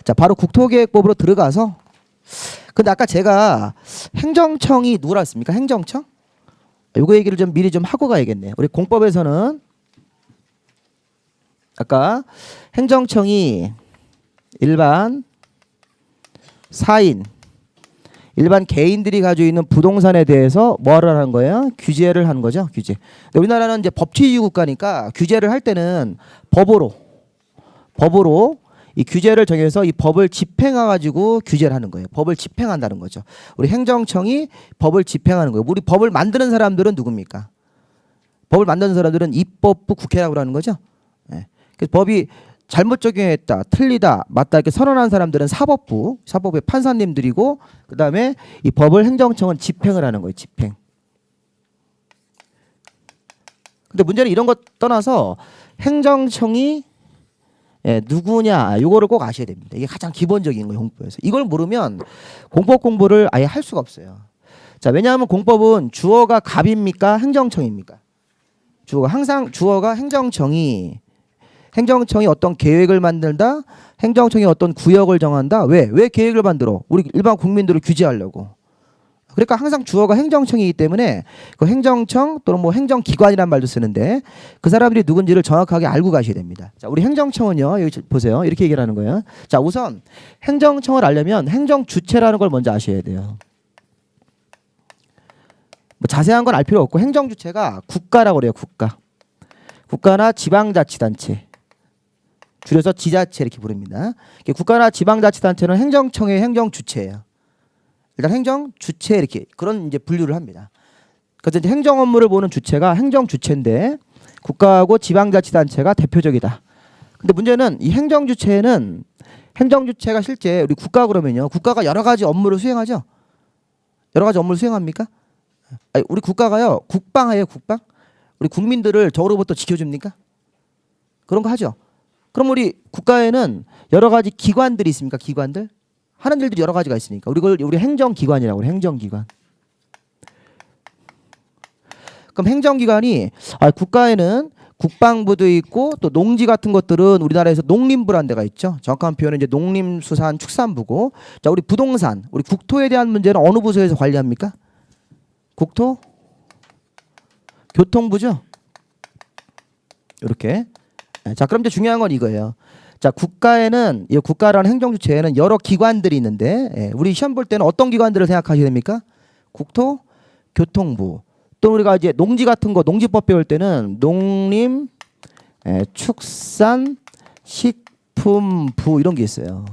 자, 바로 국토계획법으로 들어가서 근데 아까 제가 행정청이 누구라 했습니까? 행정청? 요거 얘기를 좀 미리 좀 하고 가야겠네요. 우리 공법에서는 아까 행정청이 일반 사인, 일반 개인들이 가지고 있는 부동산에 대해서 뭐를 하는 거예요? 규제를 하는 거죠. 규제. 근데 우리나라는 이제 법치주의 국가니까 규제를 할 때는 법으로 이 규제를 정해서 이 법을 집행해 가지고 규제를 하는 거예요. 법을 집행한다는 거죠. 우리 행정청이 법을 집행하는 거예요. 우리 법을 만드는 사람들은 누굽니까? 법을 만드는 사람들은 입법부 국회라고 하는 거죠. 네. 그래서 법이 잘못 적용했다, 틀리다, 맞다 이렇게 선언한 사람들은 사법부의 판사님들이고 그다음에 이 법을 행정청은 집행을 하는 거예요. 집행. 근데 문제는 이런 것 떠나서 행정청이 누구냐 이거를 꼭 아셔야 됩니다. 이게 가장 기본적인 거예요. 공법에서. 이걸 모르면 공법 공부를 아예 할 수가 없어요. 자, 왜냐하면 공법은 주어가 갑입니까? 행정청입니까? 주어가 행정청이 어떤 계획을 만들다, 행정청이 어떤 구역을 정한다. 왜 계획을 만들어? 우리 일반 국민들을 규제하려고. 그러니까 항상 주어가 행정청이기 때문에 그 행정청 또는 뭐 행정기관이란 말도 쓰는데 그 사람들이 누군지를 정확하게 알고 가셔야 됩니다. 자, 우리 행정청은요, 여기 보세요. 이렇게 얘기를 하는 거예요. 자, 우선 행정청을 알려면 행정주체라는 걸 먼저 아셔야 돼요. 뭐 자세한 건 알 필요 없고 행정주체가 국가라고 그래요. 국가나 지방자치단체. 줄여서 지자체 이렇게 부릅니다. 국가나 지방자치단체는 행정청의 행정주체예요. 일단 행정주체 이렇게 그런 이제 분류를 합니다. 그래서 이제 행정 업무를 보는 주체가 행정주체인데 국가하고 지방자치단체가 대표적이다. 근데 문제는 이 행정주체가 실제 우리 국가 그러면요. 국가가 여러 가지 업무를 수행하죠. 여러 가지 업무를 수행합니까? 아니, 우리 국가가요. 국방해요. 국방? 우리 국민들을 적으로부터 지켜줍니까? 그런 거 하죠. 그럼 우리 국가에는 여러 가지 기관들이 있습니까? 기관들? 하는 일들이 여러 가지가 있으니까 우리 행정기관이라고 해요. 행정기관. 그럼 행정기관이 국가에는 국방부도 있고 또 농지 같은 것들은 우리나라에서 농림부라는 데가 있죠. 정확한 표현은 이제 농림수산축산부고 자, 우리 부동산, 우리 국토에 대한 문제는 어느 부서에서 관리합니까? 국토? 교통부죠. 이렇게. 자, 그럼 이제 중요한 건 이거예요. 자, 국가에는 이 국가라는 행정주체에는 여러 기관들이 있는데 우리 시험 볼 때는 어떤 기관들을 생각하셔야 됩니까? 국토, 교통부. 또 우리가 이제 농지 같은 거 농지법 배울 때는 농림, 축산, 식품부 이런 게 있어요.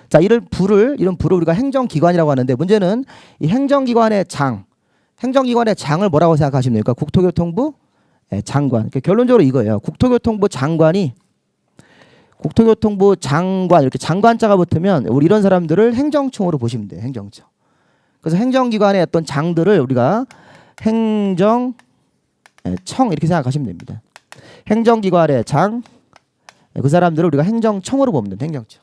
자, 이런 부를 우리가 행정기관이라고 하는데 문제는 이 행정기관의 장을 뭐라고 생각하시면 됩니까? 국토교통부 장관. 그러니까 결론적으로 이거예요. 국토교통부 장관 이렇게 장관자가 붙으면 우리 이런 사람들을 행정청으로 보시면 돼요. 행정청. 그래서 행정기관의 어떤 장들을 우리가 행정청 이렇게 생각하시면 됩니다. 행정기관의 장, 그 사람들을 우리가 행정청으로 보면 됩니다. 행정청.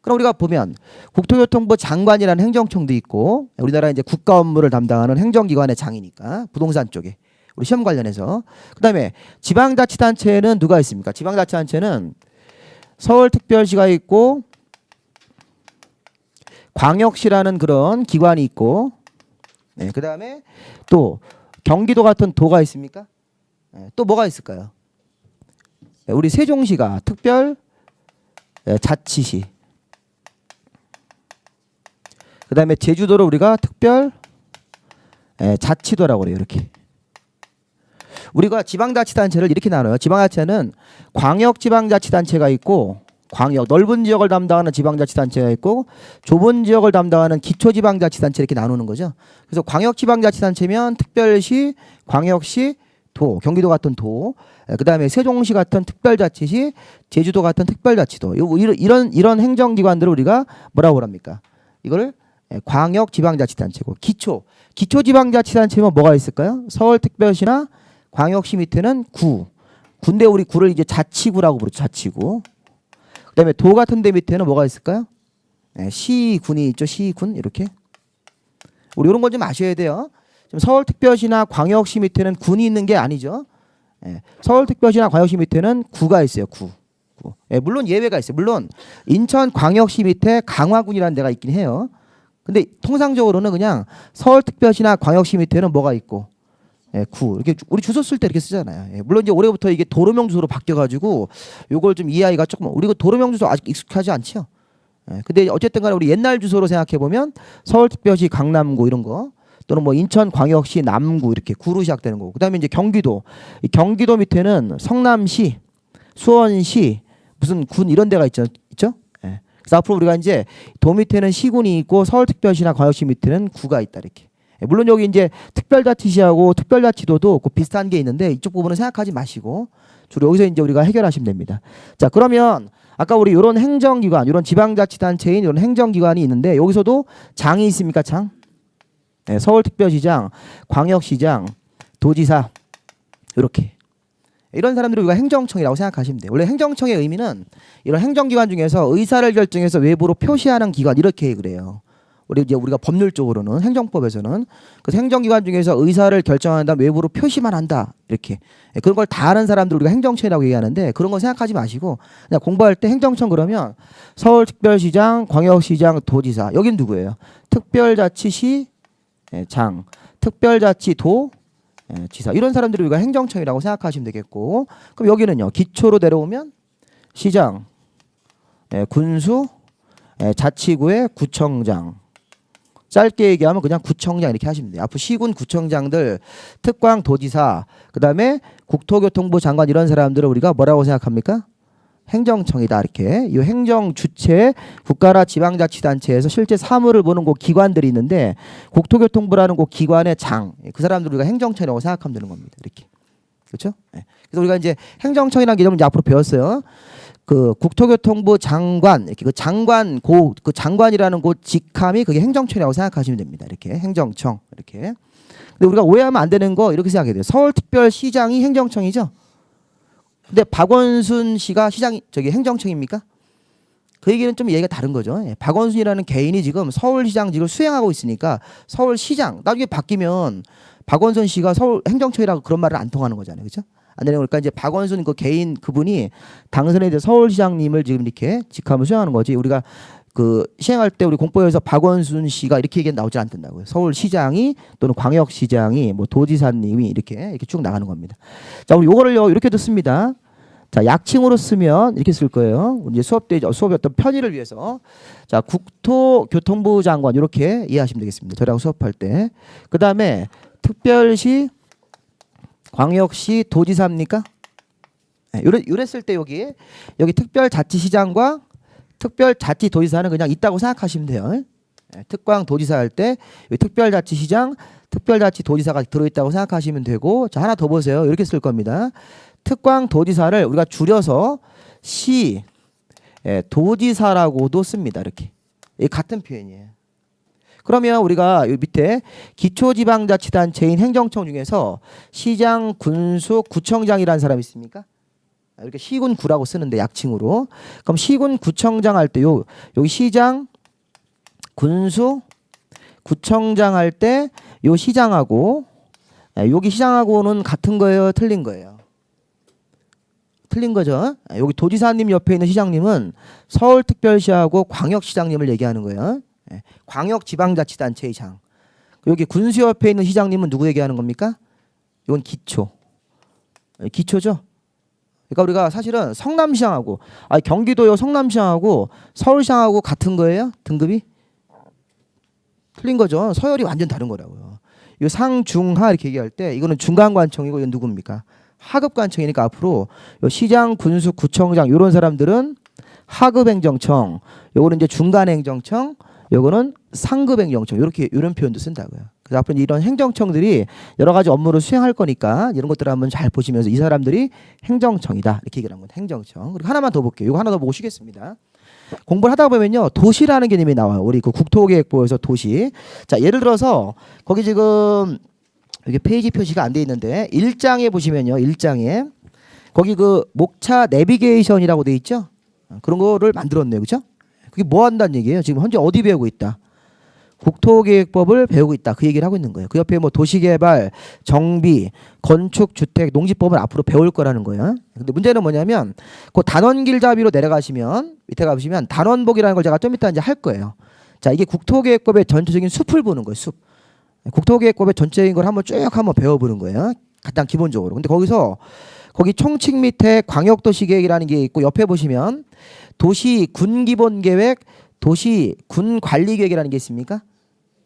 그럼 우리가 보면 국토교통부 장관이라는 행정청도 있고 우리나라 이제 국가 업무를 담당하는 행정기관의 장이니까 부동산 쪽에 우리 시험 관련해서 그다음에 지방자치단체는 누가 있습니까? 지방자치단체는 서울특별시가 있고 광역시라는 그런 기관이 있고 그다음에 또 경기도 같은 도가 있습니까? 또 뭐가 있을까요? 우리 세종시가 특별자치시 그다음에 제주도를 우리가 특별자치도라고 그래요. 이렇게 우리가 지방자치단체를 이렇게 나눠요. 지방자치단체는 광역지방자치단체가 있고 넓은 지역을 담당하는 지방자치단체가 있고 좁은 지역을 담당하는 기초지방자치단체 이렇게 나누는 거죠. 그래서 광역지방자치단체면 특별시, 광역시, 도, 경기도 같은 도, 그다음에 세종시 같은 특별자치시, 제주도 같은 특별자치도 이런 행정기관들을 우리가 뭐라고 합니까? 이거를 광역지방자치단체고 기초지방자치단체면 뭐가 있을까요? 서울특별시나 광역시 밑에는 군대 우리 구를 이제 자치구라고 부르죠. 자치구. 그다음에 도 같은 데 밑에는 뭐가 있을까요? 시군이 있죠. 시군 이렇게. 우리 이런 건 좀 아셔야 돼요. 지금 서울특별시나 광역시 밑에는 군이 있는 게 아니죠. 서울특별시나 광역시 밑에는 구가 있어요. 구. 지역구. 예, 물론 예외가 있어요. 물론 인천광역시 밑에 강화군이라는 데가 있긴 해요. 근데 통상적으로는 그냥 서울특별시나 광역시 밑에는 뭐가 있고, 예, 구. 이렇게 우리 주소 쓸 때 이렇게 쓰잖아요. 예, 물론 이제 올해부터 이게 도로명 주소로 바뀌어가지고 요걸 좀 이해하기가 조금, 우리가 도로명 주소 아직 익숙하지 않죠. 예, 근데 어쨌든 간에 우리 옛날 주소로 생각해 보면 서울특별시 강남구 이런 거, 또는 뭐 인천광역시 남구 이렇게 구로 시작되는 거고, 그다음에 이제 경기도, 이 경기도 밑에는 성남시, 수원시, 무슨 군 이런 데가 있죠? 예. 그래서 앞으로 우리가 이제 도 밑에는 시군이 있고 서울특별시나 광역시 밑에는 구가 있다 이렇게. 예. 물론 여기 이제 특별자치시하고 특별자치도도 그 비슷한 게 있는데 이쪽 부분은 생각하지 마시고 주로 여기서 이제 우리가 해결하시면 됩니다. 자, 그러면 아까 우리 이런 행정기관, 이런 지방자치단체인 이런 행정기관이 있는데 여기서도 장이 있습니까? 장? 네, 서울특별시장, 광역시장, 도지사 이렇게 이런 사람들을 우리가 행정청이라고 생각하시면 돼요. 원래 행정청의 의미는 이런 행정기관 중에서 의사를 결정해서 외부로 표시하는 기관 이렇게 그래요. 우리가 법률적으로는 행정법에서는 그래서 행정기관 중에서 의사를 결정한 다음 외부로 표시만 한다 이렇게. 그런 걸 다 아는 사람들 우리가 행정청이라고 얘기하는데 그런 거 생각하지 마시고 그냥 공부할 때 행정청 그러면 서울특별시장, 광역시장, 도지사 여긴 누구예요? 특별자치시 장, 특별자치도 지사 이런 사람들을 우리가 행정청이라고 생각하시면 되겠고, 그럼 여기는요 기초로 내려오면 시장, 군수, 자치구의 구청장, 짧게 얘기하면 그냥 구청장 이렇게 하시면 돼요. 앞으로 시군 구청장들, 특광 도지사, 그 다음에 국토교통부 장관 이런 사람들을 우리가 뭐라고 생각합니까? 행정청이다 이렇게. 이 행정 주체 국가나 지방자치단체에서 실제 사무를 보는 그 기관들이 있는데 국토교통부라는 그 기관의 장, 그 사람들 우리가 행정청이라고 생각하면 되는 겁니다. 이렇게. 그렇죠? 그래서 우리가 이제 행정청이라는 개념을 이제 앞으로 배웠어요. 그 국토교통부 장관 이렇게 그 장관이라는 그 직함이 그게 행정청이라고 생각하시면 됩니다. 이렇게 행정청 이렇게. 근데 우리가 오해하면 안 되는 거 이렇게 생각해야 돼요. 서울특별시장이 행정청이죠. 근데 박원순 씨가 행정청입니까? 그 얘기는 좀 얘기가 다른 거죠. 박원순이라는 개인이 지금 서울시장직을 수행하고 있으니까 서울시장 나중에 바뀌면 박원순 씨가 서울 행정청이라고 그런 말을 안 통하는 거잖아요, 그렇죠? 안 되는 거니까 이제 박원순 그 개인 그분이 당선에 이제 서울시장님을 지금 이렇게 직함을 수행하는 거지. 우리가 그 시행할 때 우리 공보에서 박원순 씨가 이렇게 얘기 나오지 않는다고요. 서울시장이 또는 광역시장이 뭐 도지사님이 이렇게 쭉 나가는 겁니다. 자, 우리 요거를요 이렇게 듣습니다. 자, 약칭으로 쓰면 이렇게 쓸 거예요. 우리 이제 수업의 어떤 편의를 위해서. 자, 국토교통부 장관 이렇게 이해하시면 되겠습니다. 저랑 수업할 때. 그 다음에 특별시, 광역시, 도지사입니까? 네, 이랬을 때 여기 특별자치시장과 특별자치도지사는 그냥 있다고 생각하시면 돼요. 네, 특광도지사 할 때 특별자치시장, 특별자치도지사가 들어있다고 생각하시면 되고, 자 하나 더 보세요. 이렇게 쓸 겁니다. 특광도지사를 우리가 줄여서 시, 도지사라고도 씁니다. 이렇게. 이 같은 표현이에요. 그러면 우리가 이 밑에 기초지방자치단체인 행정청 중에서 시장, 군수, 구청장이라는 사람이 있습니까? 이렇게 시군 구라고 쓰는데 약칭으로. 그럼 시군 구청장 할 때 여기 시장, 군수, 구청장 할 때 요 시장하고 여기 시장하고는 같은 거예요, 틀린 거예요? 틀린 거죠. 여기 도지사님 옆에 있는 시장님은 서울특별시하고 광역시장님을 얘기하는 거예요. 광역지방자치단체의 장. 여기 군수 옆에 있는 시장님은 누구 얘기하는 겁니까? 이건 기초. 기초죠. 그러니까 우리가 사실은 성남시장하고 경기도요 성남시장하고 서울시장하고 같은 거예요? 등급이? 틀린 거죠. 서열이 완전 다른 거라고요. 이 상중하 이렇게 얘기할 때 이거는 중간관청이고 이건 누굽니까? 하급관청이니까 앞으로 시장, 군수, 구청장 이런 사람들은 하급행정청, 요거는 이제 중간행정청, 요거는 상급행정청 이런 표현도 쓴다고요. 그래서 앞으로 이런 행정청들이 여러 가지 업무를 수행할 거니까 이런 것들을 한번 잘 보시면서 이 사람들이 행정청이다 이렇게 얘기를 한 건 행정청. 그리고 하나만 더 볼게요. 이거 하나 더 모시겠습니다. 공부를 하다 보면요 도시라는 개념이 나와요. 우리 그 국토계획부에서 도시. 자 예를 들어서 거기 지금 이게 페이지 표시가 안 돼 있는데 1장에 보시면요 1장에 거기 그 목차 내비게이션이라고 돼 있죠. 그런 거를 만들었네요, 그렇죠? 그게 뭐 한다는 얘기예요? 지금 현재 어디 배우고 있다? 국토계획법을 배우고 있다. 그 얘기를 하고 있는 거예요. 그 옆에 뭐 도시개발, 정비, 건축, 주택, 농지법을 앞으로 배울 거라는 거예요. 근데 문제는 뭐냐면 그 단원길잡이로 내려가시면 밑에 가보시면 단원복이라는 걸 제가 좀 이따 이제 할 거예요. 자, 이게 국토계획법의 전체적인 숲을 보는 거예요. 숲. 국토계획법의 전체적인 걸 한번 배워보는 거예요. 가장 기본적으로. 근데 거기서 거기 총칙 밑에 광역도시계획이라는 게 있고 옆에 보시면 도시 군기본계획, 도시 군관리계획이라는 게 있습니까?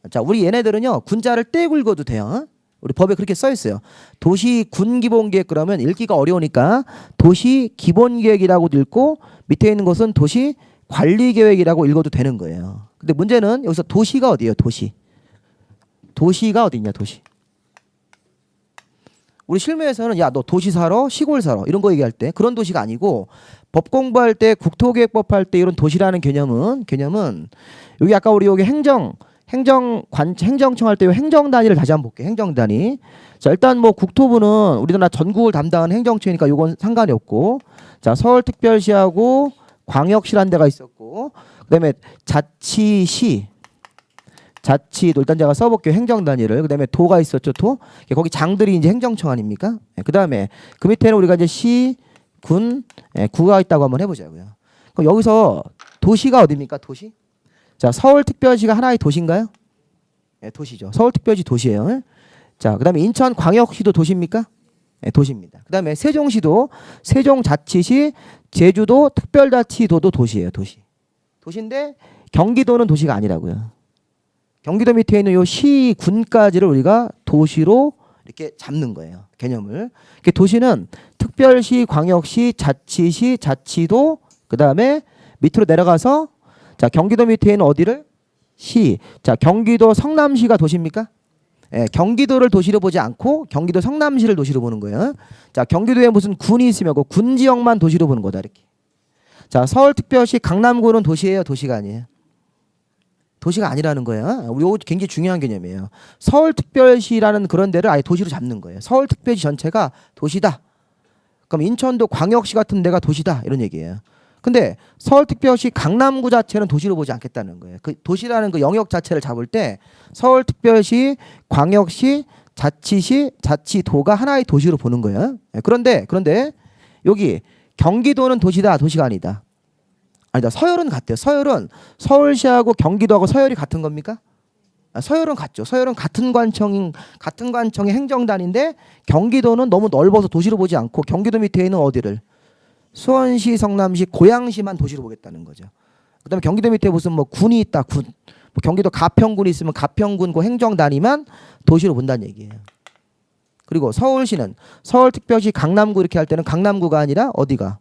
자, 우리 얘네들은요 군자를 떼고 읽어도 돼요. 우리 법에 그렇게 써 있어요. 도시 군기본계획 그러면 읽기가 어려우니까 도시 기본계획이라고도 읽고 밑에 있는 것은 도시 관리계획이라고 읽어도 되는 거예요. 근데 문제는 여기서 도시가 어디예요? 도시가 어디 있냐? 도시. 우리 실무에서는 야 너 도시 살아? 시골 살아? 이런 거 얘기할 때 그런 도시가 아니고 법 공부할 때 국토계획법 할 때 이런 도시라는 개념은 여기 아까 우리 여기 행정청 할 때 행정 단위를 다시 한번 볼게요. 행정 단위. 자, 일단 뭐 국토부는 우리나라 전국을 담당하는 행정처니까 요건 상관이 없고, 자, 서울특별시하고 광역시라는 데가 있었고, 그다음에 자치도 일단 제가 써볼게요. 행정 단위를. 그다음에 도가 있었죠. 도. 거기 장들이 이제 행정청 아닙니까? 그다음에 그 밑에는 우리가 이제 시, 군, 구가 있다고 한번 해보자고요. 그럼 여기서 도시가 어디입니까? 도시? 자, 서울특별시가 하나의 도시인가요? 네, 도시죠. 서울특별시 도시예요. 자, 그다음에 인천광역시도 도시입니까? 네, 도시입니다. 그다음에 세종시도 세종자치시, 제주도 특별자치도도 도시예요. 도시인데 경기도는 도시가 아니라고요. 경기도 밑에 있는 요 시, 군까지를 우리가 도시로 이렇게 잡는 거예요. 개념을. 도시는 특별시, 광역시, 자치시, 자치도, 그다음에 밑으로 내려가서 자, 경기도 밑에 있는 어디를? 시. 자, 경기도 성남시가 도시입니까? 예, 경기도를 도시로 보지 않고 경기도 성남시를 도시로 보는 거예요. 자, 경기도에 무슨 군이 있으면 그 군 지역만 도시로 보는 거다 이렇게. 자, 서울특별시 강남구는 도시예요, 도시가 아니에요? 도시가 아니라는 거예요. 우리 이거 굉장히 중요한 개념이에요. 서울특별시라는 그런 데를 아예 도시로 잡는 거예요. 서울특별시 전체가 도시다. 그럼 인천도 광역시 같은 데가 도시다 이런 얘기예요. 근데 서울특별시 강남구 자체는 도시로 보지 않겠다는 거예요. 그 도시라는 그 영역 자체를 잡을 때 서울특별시, 광역시, 자치시, 자치도가 하나의 도시로 보는 거예요. 그런데 여기 경기도는 도시다, 도시가 아니다. 아니다. 서열은 같대요. 서열은 서울시하고 경기도하고 서열이 같은 겁니까? 서열은 같죠. 서열은 같은 관청의 행정단인데 경기도는 너무 넓어서 도시로 보지 않고 경기도 밑에 있는 어디를 수원시, 성남시, 고양시만 도시로 보겠다는 거죠. 그다음에 경기도 밑에 무슨 뭐 군이 있다. 군. 뭐 경기도 가평군이 있으면 가평군 그 행정단위만 도시로 본다는 얘기예요. 그리고 서울시는 서울특별시 강남구 이렇게 할 때는 강남구가 아니라 어디가?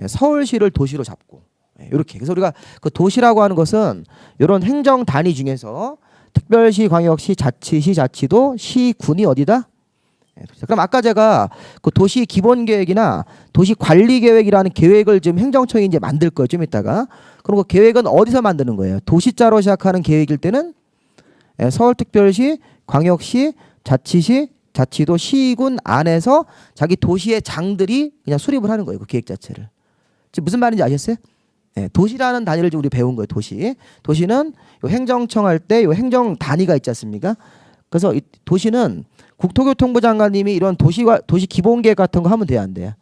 서울시를 도시로 잡고 이렇게. 그래서 우리가 그 도시라고 하는 것은 이런 행정 단위 중에서 특별시, 광역시, 자치시, 자치도, 시, 군이 어디다? 그럼 아까 제가 그 도시 기본 계획이나 도시 관리 계획이라는 계획을 지금 행정청이 이제 만들 거예요. 좀 이따가. 그럼 그 계획은 어디서 만드는 거예요? 도시자로 시작하는 계획일 때는 서울특별시, 광역시, 자치시, 자치도, 시군 안에서 자기 도시의 장들이 그냥 수립을 하는 거예요. 그 계획 자체를. 지금 무슨 말인지 아셨어요? 네, 도시라는 단위를 좀 우리 배운 거예요. 도시는 요 행정청 할 때 요 행정 단위가 있지 않습니까? 그래서 이 도시는 국토교통부 장관님이 이런 도시 기본계획 같은 거 하면 돼요, 안 돼요?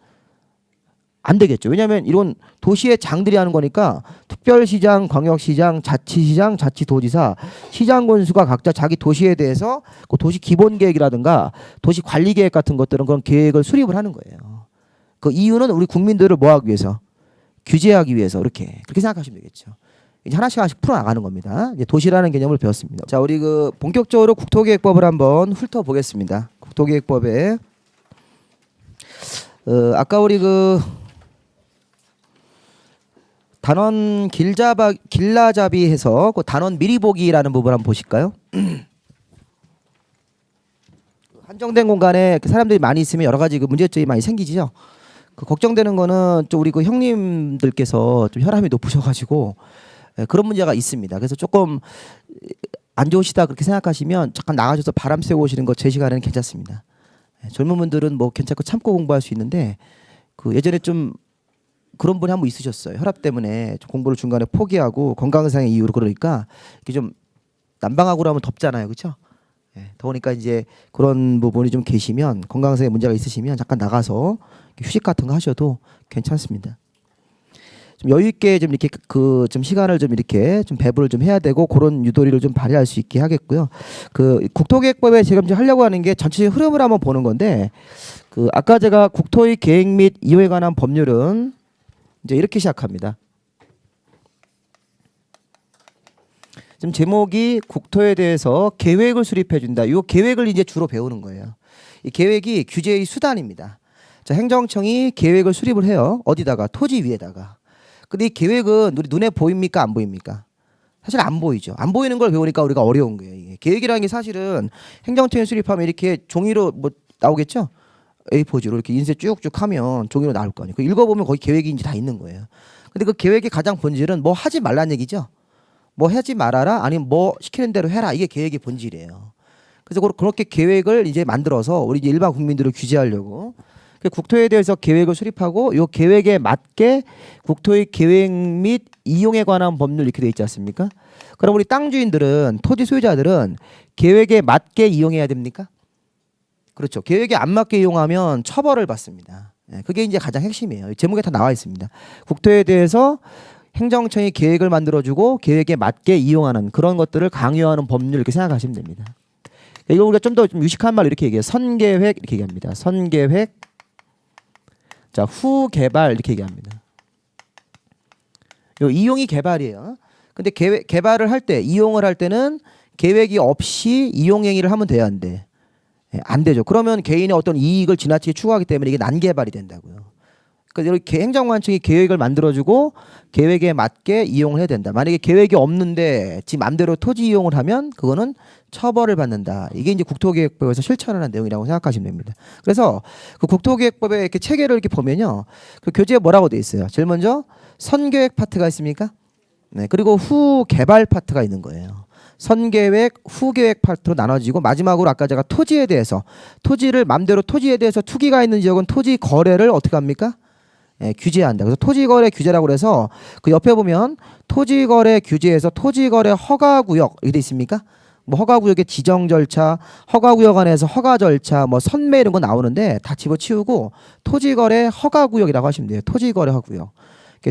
안 되겠죠. 왜냐하면 이런 도시의 장들이 하는 거니까 특별시장, 광역시장, 자치시장, 자치도지사, 시장 군수가 각자 자기 도시에 대해서 그 도시 기본계획이라든가 도시 관리계획 같은 것들은 그런 계획을 수립을 하는 거예요. 그 이유는 우리 국민들을 뭐 하기 위해서? 규제하기 위해서 그렇게 생각하시면 되겠죠. 이제 하나씩 풀어나가는 겁니다. 이제 도시라는 개념을 배웠습니다. 자, 우리 그 본격적으로 국토계획법을 한번 훑어보겠습니다. 국토계획법에 아까 우리 그 단원 길라잡이 해서 그 단원 미리 보기라는 부분 한번 보실까요? 한정된 공간에 사람들이 많이 있으면 여러 가지 그 문제점이 많이 생기지요. 그 걱정되는 거는 좀 우리 그 형님들께서 좀 혈압이 높으셔가지고 그런 문제가 있습니다. 그래서 조금 안 좋으시다 그렇게 생각하시면 잠깐 나가셔서 바람 쐬고 오시는 거 제 시간에는 괜찮습니다. 젊은 분들은 뭐 괜찮고 참고 공부할 수 있는데 그 예전에 좀 그런 분이 한 분 있으셨어요. 혈압 때문에 좀 공부를 중간에 포기하고 건강상의 이유로 그러니까 이게 좀 난방하고 하면 덥잖아요, 그렇죠? 예, 더우니까 이제 그런 부분이 좀 계시면 건강상의 문제가 있으시면 잠깐 나가서 휴식 같은 거 하셔도 괜찮습니다. 좀 여유 있게 좀 이렇게 그 좀 시간을 좀 이렇게 좀 배분을 좀 해야 되고 그런 유도리를 좀 발휘할 수 있게 하겠고요. 그 국토계획법에 지금 이제 하려고 하는 게 전체적인 흐름을 한번 보는 건데 그 아까 제가 국토의 계획 및 이용에 관한 법률은 이제 이렇게 시작합니다. 지금 제목이 국토에 대해서 계획을 수립해 준다. 이 계획을 이제 주로 배우는 거예요. 이 계획이 규제의 수단입니다. 자, 행정청이 계획을 수립을 해요. 어디다가? 토지 위에다가. 근데 이 계획은 우리 눈에 보입니까? 안 보입니까? 사실 안 보이죠. 안 보이는 걸 배우니까 우리가 어려운 거예요. 이게. 계획이라는 게 사실은 행정청이 수립하면 이렇게 종이로 뭐 나오겠죠? A4지로 이렇게 인쇄 쭉쭉 하면 종이로 나올 거 아니에요. 그 읽어보면 거기 계획이 이제 다 있는 거예요. 근데 그 계획의 가장 본질은 뭐 하지 말라는 얘기죠. 뭐 하지 말아라 아니면 뭐 시키는 대로 해라 이게 계획의 본질이에요. 그래서 그렇게 계획을 이제 만들어서 우리 이제 일반 국민들을 규제하려고 국토에 대해서 계획을 수립하고 이 계획에 맞게 국토의 계획 및 이용에 관한 법률 이렇게 돼 있지 않습니까? 그럼 우리 땅 주인들은 토지 소유자들은 계획에 맞게 이용해야 됩니까? 그렇죠. 계획에 안 맞게 이용하면 처벌을 받습니다. 그게 이제 가장 핵심이에요. 제목에 다 나와 있습니다. 국토에 대해서 행정청이 계획을 만들어주고 계획에 맞게 이용하는 그런 것들을 강요하는 법률 이렇게 생각하시면 됩니다. 이거 우리가 좀 더 좀 유식한 말로 이렇게 얘기해요. 선계획 이렇게 얘기합니다. 선계획, 자 후개발 이렇게 얘기합니다. 요 이용이 개발이에요. 근데 개발을 할 때, 이용을 할 때는 계획이 없이 이용 행위를 하면 돼야 안 돼. 안 되죠. 그러면 개인의 어떤 이익을 지나치게 추구하기 때문에 이게 난개발이 된다고요. 그러니까 이렇게 행정관청이 계획을 만들어주고 계획에 맞게 이용을 해야 된다. 만약에 계획이 없는데 지 맘대로 토지 이용을 하면 그거는 처벌을 받는다. 이게 이제 국토계획법에서 실천하는 내용이라고 생각하시면 됩니다. 그래서 그 국토계획법의 이렇게 체계를 이렇게 보면요, 그 교재에 뭐라고 돼 있어요? 제일 먼저 선계획 파트가 있습니까? 네, 그리고 후개발 파트가 있는 거예요. 선계획, 후계획 파트로 나눠지고 마지막으로 아까 제가 토지에 대해서 토지를 맘대로 토지에 대해서 투기가 있는 지역은 토지 거래를 어떻게 합니까? 예, 규제한다. 그래서 토지거래 규제라고 그래서 그 옆에 보면 토지거래 규제에서 토지거래 허가구역 이게 돼 있습니까? 뭐 허가구역의 지정 절차, 허가구역 안에서 허가 절차, 뭐 선매 이런 거 나오는데 다 집어치우고 토지거래 허가구역이라고 하시면 돼요. 토지거래 허구역.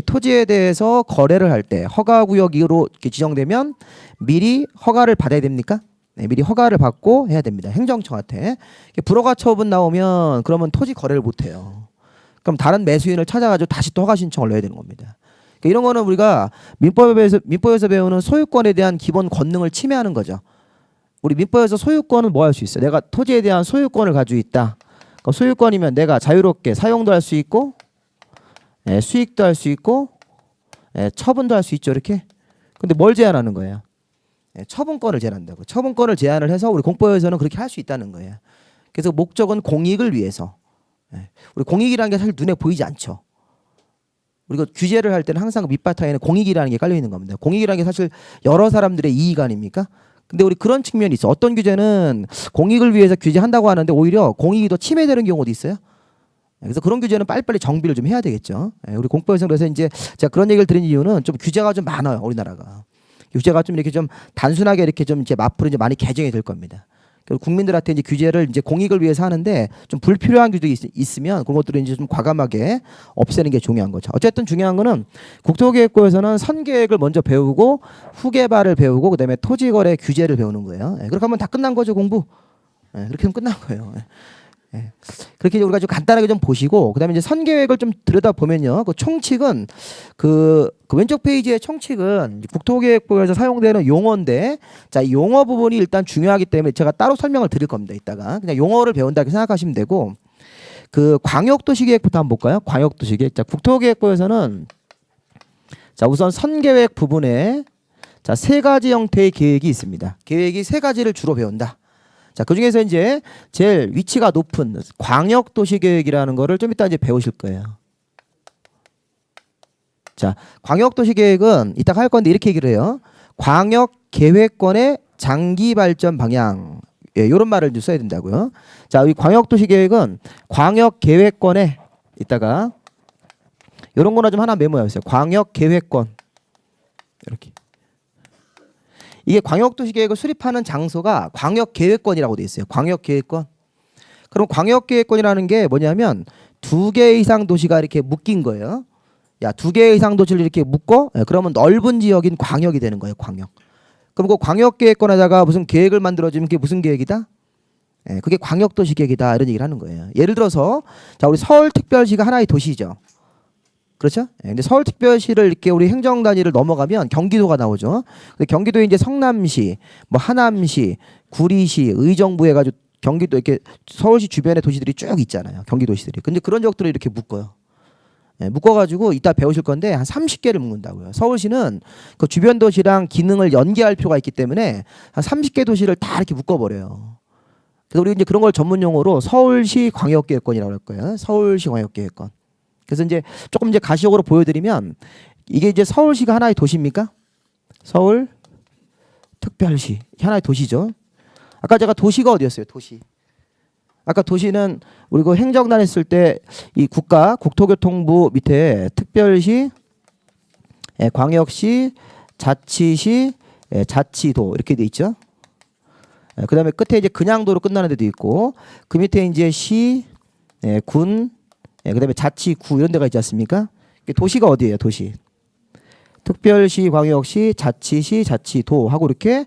토지에 대해서 거래를 할 때 허가구역으로 지정되면 미리 허가를 받아야 됩니까? 네, 미리 허가를 받고 해야 됩니다. 행정청한테. 불허가 처분 나오면 그러면 토지 거래를 못 해요. 그럼 다른 매수인을 찾아가지고 다시 또 허가 신청을 넣어야 되는 겁니다. 그러니까 이런 거는 우리가 민법에서 배우는 소유권에 대한 기본 권능을 침해하는 거죠. 우리 민법에서 소유권은 뭐 할 수 있어요? 내가 토지에 대한 소유권을 가지고 있다. 그러니까 소유권이면 내가 자유롭게 사용도 할 수 있고 수익도 할 수 있고 처분도 할 수 있죠. 이렇게. 근데 뭘 제한하는 거예요? 처분권을 제한한다고. 처분권을 제한을 해서 우리 공법에서는 그렇게 할 수 있다는 거예요. 그래서 목적은 공익을 위해서. 우리 공익이라는 게 사실 눈에 보이지 않죠. 우리가 규제를 할 때는 항상 밑바탕에는 공익이라는 게 깔려 있는 겁니다. 공익이라는 게 사실 여러 사람들의 이익 아닙니까? 근데 우리 그런 측면이 있어. 어떤 규제는 공익을 위해서 규제한다고 하는데 오히려 공익이 더 침해되는 경우도 있어요. 그래서 그런 규제는 빨리빨리 정비를 좀 해야 되겠죠. 우리 공법에서 그래서 이제 제가 그런 얘기를 드린 이유는 좀 규제가 좀 많아요. 우리나라가. 규제가 좀 이렇게 좀 단순하게 이렇게 좀 이제 앞으로 이제 많이 개정이 될 겁니다. 국민들한테 이제 규제를 이제 공익을 위해서 하는데 좀 불필요한 규제가 있으면 그런 것들을 이제 좀 과감하게 없애는 게 중요한 거죠. 어쨌든 중요한 거는 국토계획부에서는 선계획을 먼저 배우고 후개발을 배우고 그다음에 토지거래 규제를 배우는 거예요. 그렇게 하면 다 끝난 거죠, 공부. 그렇게 하면 끝난 거예요. 그렇게 우리가 좀 간단하게 좀 보시고 그다음에 이제 선계획을 좀 들여다 보면요, 그 총칙은 그 왼쪽 페이지의 총칙은 국토계획법에서 사용되는 용어인데, 자, 이 용어 부분이 일단 중요하기 때문에 제가 따로 설명을 드릴 겁니다. 이따가 그냥 용어를 배운다고 생각하시면 되고, 그 광역도시계획부터 한번 볼까요? 광역도시계획. 자, 국토계획법에서는 자 우선 선계획 부분에 자 3가지 형태의 계획이 있습니다. 계획이 3가지를 주로 배운다. 자, 그 중에서 이제 제일 위치가 높은 광역도시계획이라는 거를 좀 이따 이제 배우실 거예요. 자, 광역도시계획은 이따 할 건데 이렇게 얘기를 해요. 광역계획권의 장기 발전 방향. 예, 이런 말을 이제 써야 된다고요. 자, 이 광역도시계획은 광역계획권에 이따가 이런 거나 좀 하나 메모해 주세요. 광역계획권. 이렇게. 이게 광역도시계획을 수립하는 장소가 광역계획권이라고 돼 있어요. 광역계획권. 그럼 광역계획권이라는 게 뭐냐면 2개 이상 도시가 이렇게 묶인 거예요. 야, 2개 이상 도시를 이렇게 묶어? 그러면 넓은 지역인 광역이 되는 거예요. 광역. 그럼 그 광역계획권에다가 무슨 계획을 만들어주면 그게 무슨 계획이다? 그게 광역도시계획이다 이런 얘기를 하는 거예요. 예를 들어서 자, 우리 서울특별시가 하나의 도시죠. 그렇죠? 근데 서울특별시를 이렇게 우리 행정 단위를 넘어가면 경기도가 나오죠. 근데 경기도에 이제 성남시, 뭐 하남시, 구리시, 의정부 해가지고 경기도 이렇게 서울시 주변의 도시들이 쭉 있잖아요. 경기도시들이. 근데 그런 지역들을 이렇게 묶어요. 묶어가지고 이따 배우실 건데 한 30개를 묶는다고요. 서울시는 그 주변 도시랑 기능을 연계할 필요가 있기 때문에 한 30개 도시를 다 이렇게 묶어버려요. 그래서 우리 이제 그런 걸 전문 용어로 서울시 광역계획권이라고 할 거예요. 서울시 광역계획권. 그래서 이제 조금 이제 가시적으로 보여드리면 이게 이제 서울시가 하나의 도시입니까? 서울 특별시 하나의 도시죠. 아까 제가 도시가 어디였어요? 도시. 아까 도시는 우리 그 행정단 했을 때 이 국가 국토교통부 밑에 특별시, 광역시, 자치시, 자치도 이렇게 돼 있죠. 그다음에 끝에 이제 그냥 도로 끝나는 데도 있고 그 밑에 이제 시, 군, 그다음에 자치구 이런 데가 있지 않습니까? 도시가 어디예요? 도시. 특별시, 광역시, 자치시, 자치도 하고 이렇게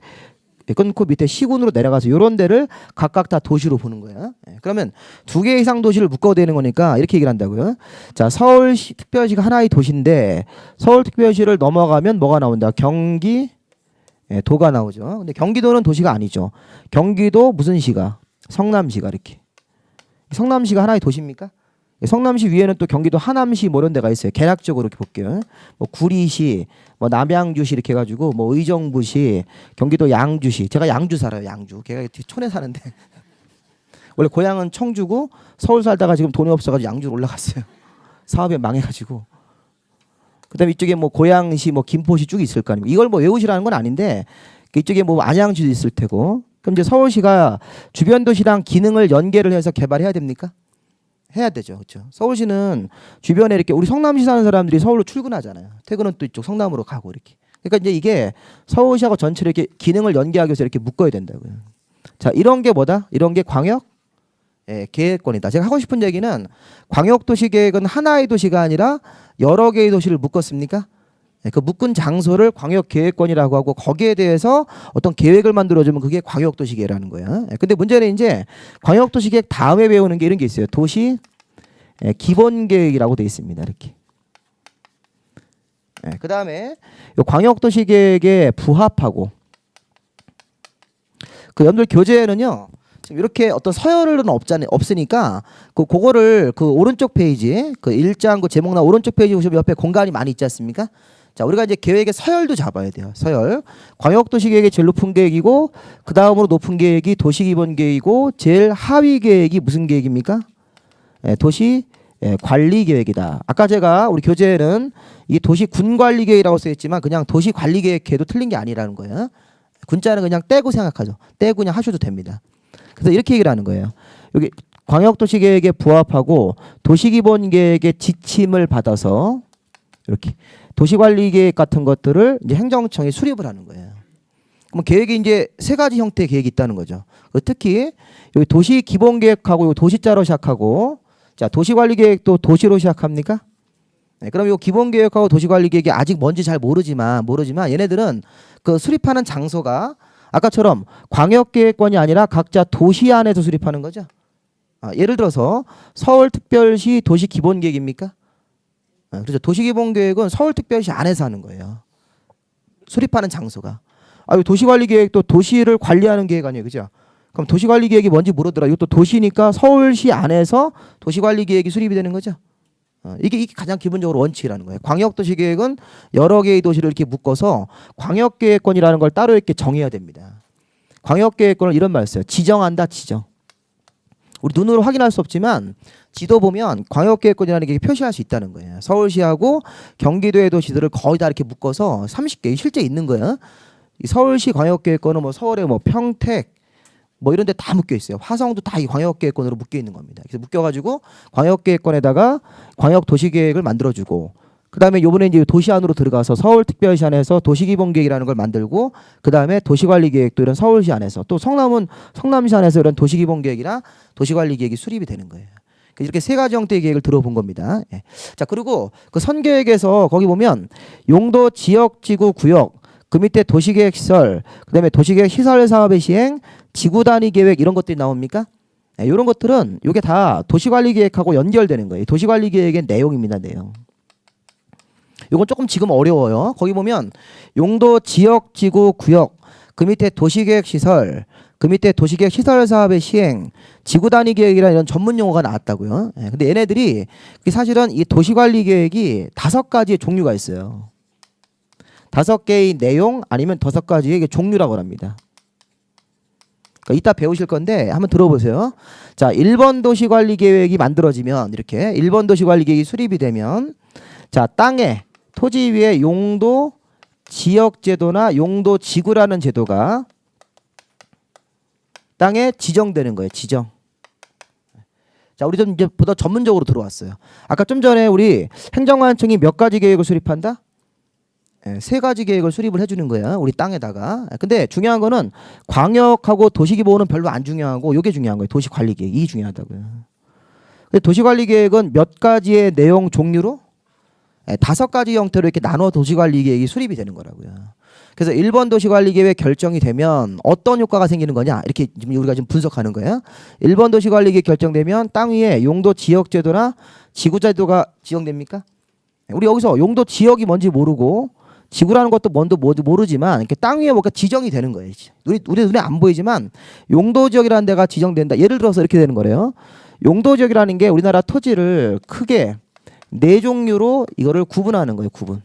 끊고 밑에 시군으로 내려가서 이런 데를 각각 다 도시로 보는 거야. 그러면 2개 이상 도시를 묶어대는 거니까 이렇게 얘기를 한다고요. 자, 서울시 특별시가 하나의 도시인데 서울 특별시를 넘어가면 뭐가 나온다? 경기 도가 나오죠. 근데 경기도는 도시가 아니죠. 경기도 무슨 시가? 성남시가 이렇게. 성남시가 하나의 도시입니까? 성남시 위에는 또 경기도 하남시 뭐 이런 데가 있어요. 개략적으로 이렇게 볼게요. 뭐 구리시, 뭐 남양주시 이렇게 해가지고 뭐 의정부시, 경기도 양주시. 제가 양주 살아요. 양주. 걔가 촌에 사는데 원래 고향은 청주고 서울 살다가 지금 돈이 없어가지고 양주로 올라갔어요. 사업이 망해가지고. 그다음에 이쪽에 뭐 고양시, 뭐 김포시 쭉 있을 거 아닙니까? 이걸 뭐 외우시라는 건 아닌데 이쪽에 뭐 안양주도 있을 테고. 그럼 이제 서울시가 주변 도시랑 기능을 연계를 해서 개발해야 됩니까? 해야 되죠. 그렇죠. 서울시는 주변에 이렇게 우리 성남시 사는 사람들이 서울로 출근하잖아요. 퇴근은 또 이쪽 성남으로 가고 이렇게. 그러니까 이제 이게 서울시하고 전체를 이렇게 기능을 연계하기 위해서 이렇게 묶어야 된다고요. 자, 이런 게 뭐다? 이런 게 광역 계획권이다. 제가 하고 싶은 얘기는 광역도시 계획은 하나의 도시가 아니라 여러 개의 도시를 묶었습니까? 그 묶은 장소를 광역계획권이라고 하고 거기에 대해서 어떤 계획을 만들어주면 그게 광역도시계획이라는 거야. 근데 문제는 이제 광역도시계획 다음에 배우는 게 이런 게 있어요. 도시 기본계획이라고 되어 있습니다. 이렇게. 그 다음에 광역도시계획에 부합하고 그 여러분들 교재에는요. 지금 이렇게 어떤 서열은 없으니까 그거를 그 오른쪽 페이지 그 1장 그 제목 나 오른쪽 페이지 보시면 옆에 공간이 많이 있지 않습니까? 자, 우리가 이제 계획의 서열도 잡아야 돼요. 서열. 광역도시계획이 제일 높은 계획이고 그 다음으로 높은 계획이 도시기본계획이고 제일 하위 계획이 무슨 계획입니까? 도시관리계획이다. 아까 제가 우리 교재에는 이게 도시군관리계획이라고 써있지만 그냥 도시관리계획해도 틀린 게 아니라는 거예요. 군자는 그냥 떼고 생각하죠. 떼고 그냥 하셔도 됩니다. 그래서 이렇게 얘기를 하는 거예요. 여기 광역도시계획에 부합하고 도시기본계획의 지침을 받아서 이렇게 도시관리계획 같은 것들을 이제 행정청이 수립을 하는 거예요. 그럼 계획이 이제 3가지 형태의 계획이 있다는 거죠. 특히 여기 도시기본계획하고 도시자로 시작하고 자 도시관리계획도 도시로 시작합니까? 네, 그럼 이 기본계획하고 도시관리계획이 아직 뭔지 잘 모르지만 얘네들은 그 수립하는 장소가 아까처럼 광역계획권이 아니라 각자 도시 안에서 수립하는 거죠. 예를 들어서 서울특별시 도시기본계획입니까? 그렇죠. 도시기본계획은 서울특별시 안에서 하는 거예요. 수립하는 장소가. 도시관리계획도 도시를 관리하는 계획 아니에요. 그죠? 그럼 도시관리계획이 뭔지 물어더라. 이것도 도시니까 서울시 안에서 도시관리계획이 수립이 되는 거죠. 이게 가장 기본적으로 원칙이라는 거예요. 광역도시계획은 여러 개의 도시를 이렇게 묶어서 광역계획권이라는 걸 따로 이렇게 정해야 됩니다. 광역계획권을 이런 말 써요. 지정한다. 지정. 우리 눈으로 확인할 수 없지만 지도 보면 광역계획권이라는 게 표시할 수 있다는 거예요. 서울시하고 경기도의 도시들을 거의 다 이렇게 묶어서 30개 실제 있는 거예요. 이 서울시 광역계획권은 뭐 서울에 뭐 평택 뭐 이런 데 다 묶여 있어요. 화성도 다 이 광역계획권으로 묶여 있는 겁니다. 그래서 묶여가지고 광역계획권에다가 광역도시계획을 만들어주고 그다음에 요번에 이제 도시 안으로 들어가서 서울특별시 안에서 도시기본계획이라는 걸 만들고 그다음에 도시관리계획도 이런 서울시 안에서 또 성남은 성남시 안에서 이런 도시기본계획이나 도시관리계획이 수립이 되는 거예요. 이렇게 세 가지 형태의 계획을 들어본 겁니다. 예. 자, 그리고 그 선계획에서 거기 보면 용도, 지역, 지구, 구역, 그 밑에 도시계획 시설, 그다음에 도시계획 시설 사업의 시행, 지구 단위 계획 이런 것들이 나옵니까? 예, 이런 것들은 이게 다 도시관리계획하고 연결되는 거예요. 도시관리계획의 내용입니다, 내용. 이건 조금 지금 어려워요. 거기 보면 용도, 지역, 지구, 구역, 그 밑에 도시계획 시설, 그 밑에 도시계획 시설 사업의 시행, 지구 단위 계획이라는 이런 전문 용어가 나왔다고요. 예, 근데 얘네들이 사실은 이 도시관리계획이 5가지의 종류가 있어요. 5개의 내용 아니면 5가지의 종류라고 합니다. 그러니까 이따 배우실 건데 한번 들어보세요. 자, 1번 도시관리계획이 만들어지면 이렇게 1번 도시관리계획이 수립이 되면 자, 땅에 토지 위에 용도 지역제도나 용도 지구라는 제도가 땅에 지정되는 거예요. 지정. 자, 우리 좀 이제 보다 전문적으로 들어왔어요. 아까 좀 전에 우리 행정관청이 몇 가지 계획을 수립한다? 3가지 계획을 수립을 해주는 거야. 우리 땅에다가. 근데 중요한 거는 광역하고 도시기본은 별로 안 중요하고 이게 중요한 거예요. 도시관리계획. 이게 중요하다고요. 근데 도시관리계획은 몇 가지의 내용 종류로 5가지 형태로 이렇게 나눠 도시관리계획이 수립이 되는 거라고요. 그래서 1번 도시관리계획 결정이 되면 어떤 효과가 생기는 거냐 이렇게 지금 우리가 지금 분석하는 거예요. 1번 도시관리계획 결정되면 땅 위에 용도 지역제도나 지구제도가 지정됩니까? 우리 여기서 용도 지역이 뭔지 모르고 지구라는 것도 뭔지 모르지만 이렇게 땅 위에 뭔가 지정이 되는 거예요. 우리 눈에 안 보이지만 용도 지역이라는 데가 지정된다. 예를 들어서 이렇게 되는 거래요. 용도 지역이라는 게 우리나라 토지를 크게 4종류로 이거를 구분하는 거예요. 구분.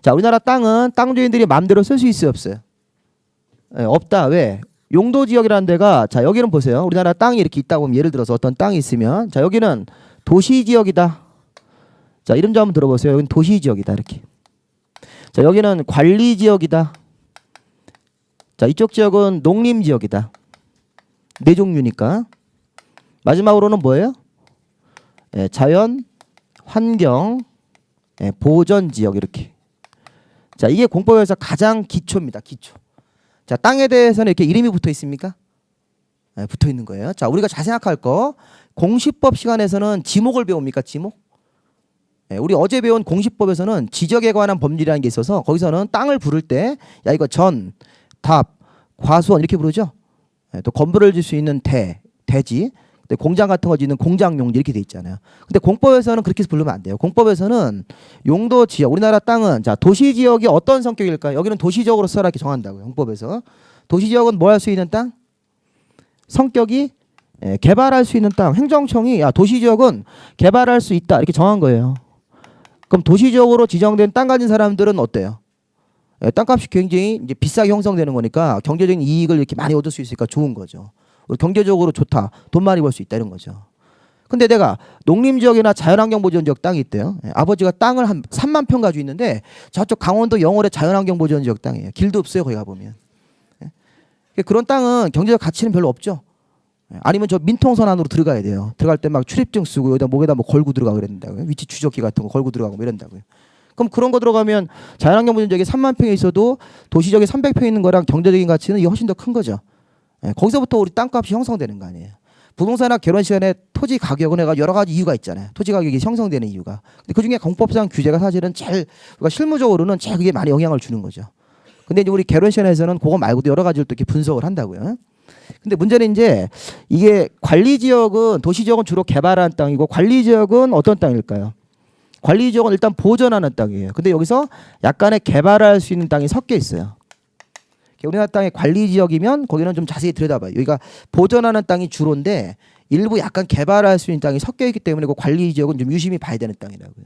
자, 우리나라 땅은 땅 주인들이 마음대로 쓸 수 있어요, 없어요? 네, 없다. 왜? 용도 지역이라는 데가 자, 여기는 보세요. 우리나라 땅이 이렇게 있다고 하면 예를 들어서 어떤 땅이 있으면 자, 여기는 도시 지역이다. 자, 이름 좀 한번 들어보세요. 여기는 도시 지역이다. 이렇게. 자, 여기는 관리 지역이다. 자, 이쪽 지역은 농림 지역이다. 4종류니까. 마지막으로는 뭐예요? 예, 자연, 환경, 예, 보전 지역 이렇게. 자, 이게 공법에서 가장 기초입니다. 기초. 자, 땅에 대해서는 이렇게 이름이 붙어 있습니까? 예, 붙어 있는 거예요. 자, 우리가 잘 생각할 거 공시법 시간에서는 지목을 배웁니까? 지목? 예, 우리 어제 배운 공시법에서는 지적에 관한 법률이라는 게 있어서 거기서는 땅을 부를 때 야 이거 전, 답, 과수원 이렇게 부르죠. 예, 또 건물을 질 수 있는 대지, 공장 같은 거 짓는 공장용지 이렇게 돼 있잖아요. 근데 공법에서는 그렇게 부르면 안 돼요. 공법에서는 용도 지역, 우리나라 땅은 자 도시 지역이 어떤 성격일까요? 여기는 도시 지역으로 써라 이렇게 정한다고요. 공법에서 도시 지역은 뭐 할 수 있는 땅? 성격이 예, 개발할 수 있는 땅. 행정청이 야 도시 지역은 개발할 수 있다 이렇게 정한 거예요. 그럼 도시 지역으로 지정된 땅 가진 사람들은 어때요? 예, 땅값이 굉장히 이제 비싸게 형성되는 거니까 경제적인 이익을 이렇게 많이 얻을 수 있으니까 좋은 거죠. 경제적으로 좋다. 돈 많이 벌 수 있다 이런 거죠. 근데 내가 농림지역이나 자연환경보전지역 땅이 있대요. 예, 아버지가 땅을 한 3만 평 가지고 있는데 저쪽 강원도 영월의 자연환경보전지역 땅이에요. 길도 없어요. 거기 가보면. 예, 그런 땅은 경제적 가치는 별로 없죠. 예, 아니면 저 민통선 안으로 들어가야 돼요. 들어갈 때 막 출입증 쓰고 여기다 목에다 뭐 걸고 들어가 그랬다고요. 위치 추적기 같은 거 걸고 들어가고 뭐 이런다고요. 그럼 그런 거 들어가면 자연환경보전지역에 3만 평에 있어도 도시지역에 300평 있는 거랑 경제적인 가치는 이게 훨씬 더 큰 거죠. 예, 거기서부터 우리 땅값이 형성되는 거 아니에요. 부동산이나 결혼 시간에 토지 가격은 내가 여러 가지 이유가 있잖아요. 토지 가격이 형성되는 이유가. 근데 그중에 공법상 규제가 사실은 제일 우리가 실무적으로는 제일 그게 많이 영향을 주는 거죠. 근데 이제 우리 결혼 시간에서는 그거 말고도 여러 가지를 또 이렇게 분석을 한다고요. 근데 문제는 이제 이게 관리 지역은 도시 지역은 주로 개발한 땅이고 관리 지역은 어떤 땅일까요? 관리 지역은 일단 보전하는 땅이에요. 근데 여기서 약간의 개발할 수 있는 땅이 섞여 있어요. 우리나라 땅의 관리 지역이면 거기는 좀 자세히 들여다봐요. 여기가 보전하는 땅이 주로인데 일부 약간 개발할 수 있는 땅이 섞여 있기 때문에 그 관리 지역은 좀 유심히 봐야 되는 땅이라고요.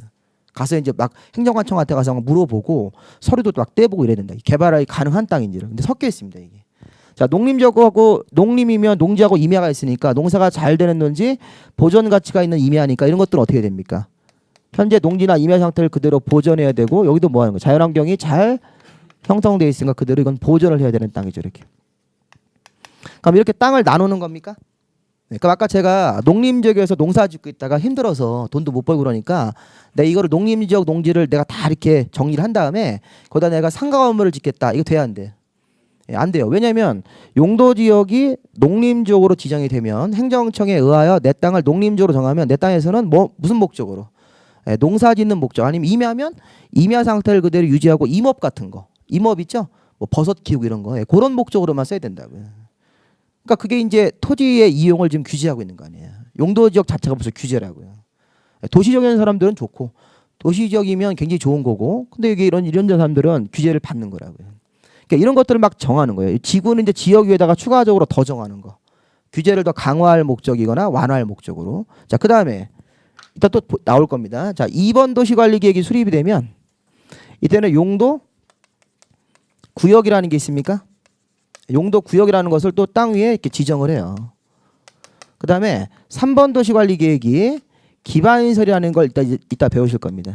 가서 이제 막 행정관청한테 가서 물어보고 서류도 막 떼보고 이래야 된다. 개발이 가능한 땅인지를. 근데 섞여 있습니다 이게. 자, 농림지역하고 농림이면 농지하고 임야가 있으니까 농사가 잘 되는 농지, 보전 가치가 있는 임야니까 이런 것들은 어떻게 됩니까? 현재 농지나 임야 상태를 그대로 보존해야 되고 여기도 뭐 하는 거예요? 자연환경이 잘 형성되어 있으니까 그대로 이건 보존을 해야 되는 땅이죠. 이렇게. 그럼 이렇게 땅을 나누는 겁니까? 그러니까 아까 제가 농림지역에서 농사 짓고 있다가 힘들어서 돈도 못 벌고 그러니까 내가 이거를 농림지역 농지를 내가 다 이렇게 정리를 한 다음에 거기다 내가 상가 건물을 짓겠다. 이거 돼야 안 돼? 예, 안 돼요. 왜냐하면 용도지역이 농림지역으로 지정이 되면 행정청에 의하여 내 땅을 농림지역으로 정하면 내 땅에서는 뭐 무슨 목적으로? 예, 농사 짓는 목적 아니면 임야면 임야 상태를 그대로 유지하고 임업 같은 거. 임업 있죠? 뭐 버섯 키우고 이런 거. 예, 그런 목적으로만 써야 된다고요. 그러니까 그게 이제 토지의 이용을 지금 규제하고 있는 거 아니에요. 용도지역 자체가 무슨 규제라고요. 예, 도시적인 사람들은 좋고 도시적이면 굉장히 좋은 거고 근데 이게 이런 사람들은 규제를 받는 거라고요. 그러니까 이런 것들을 막 정하는 거예요. 지구는 이제 지역 위에다가 추가적으로 더 정하는 거. 규제를 더 강화할 목적이거나 완화할 목적으로. 자, 그 다음에 이따 또 나올 겁니다. 자, 2번 도시관리계획이 수립이 되면 이때는 용도 구역이라는 게 있습니까? 용도 구역이라는 것을 또 땅 위에 이렇게 지정을 해요. 그 다음에 3번 도시관리계획이 기반시설이라는 걸 이따 배우실 겁니다.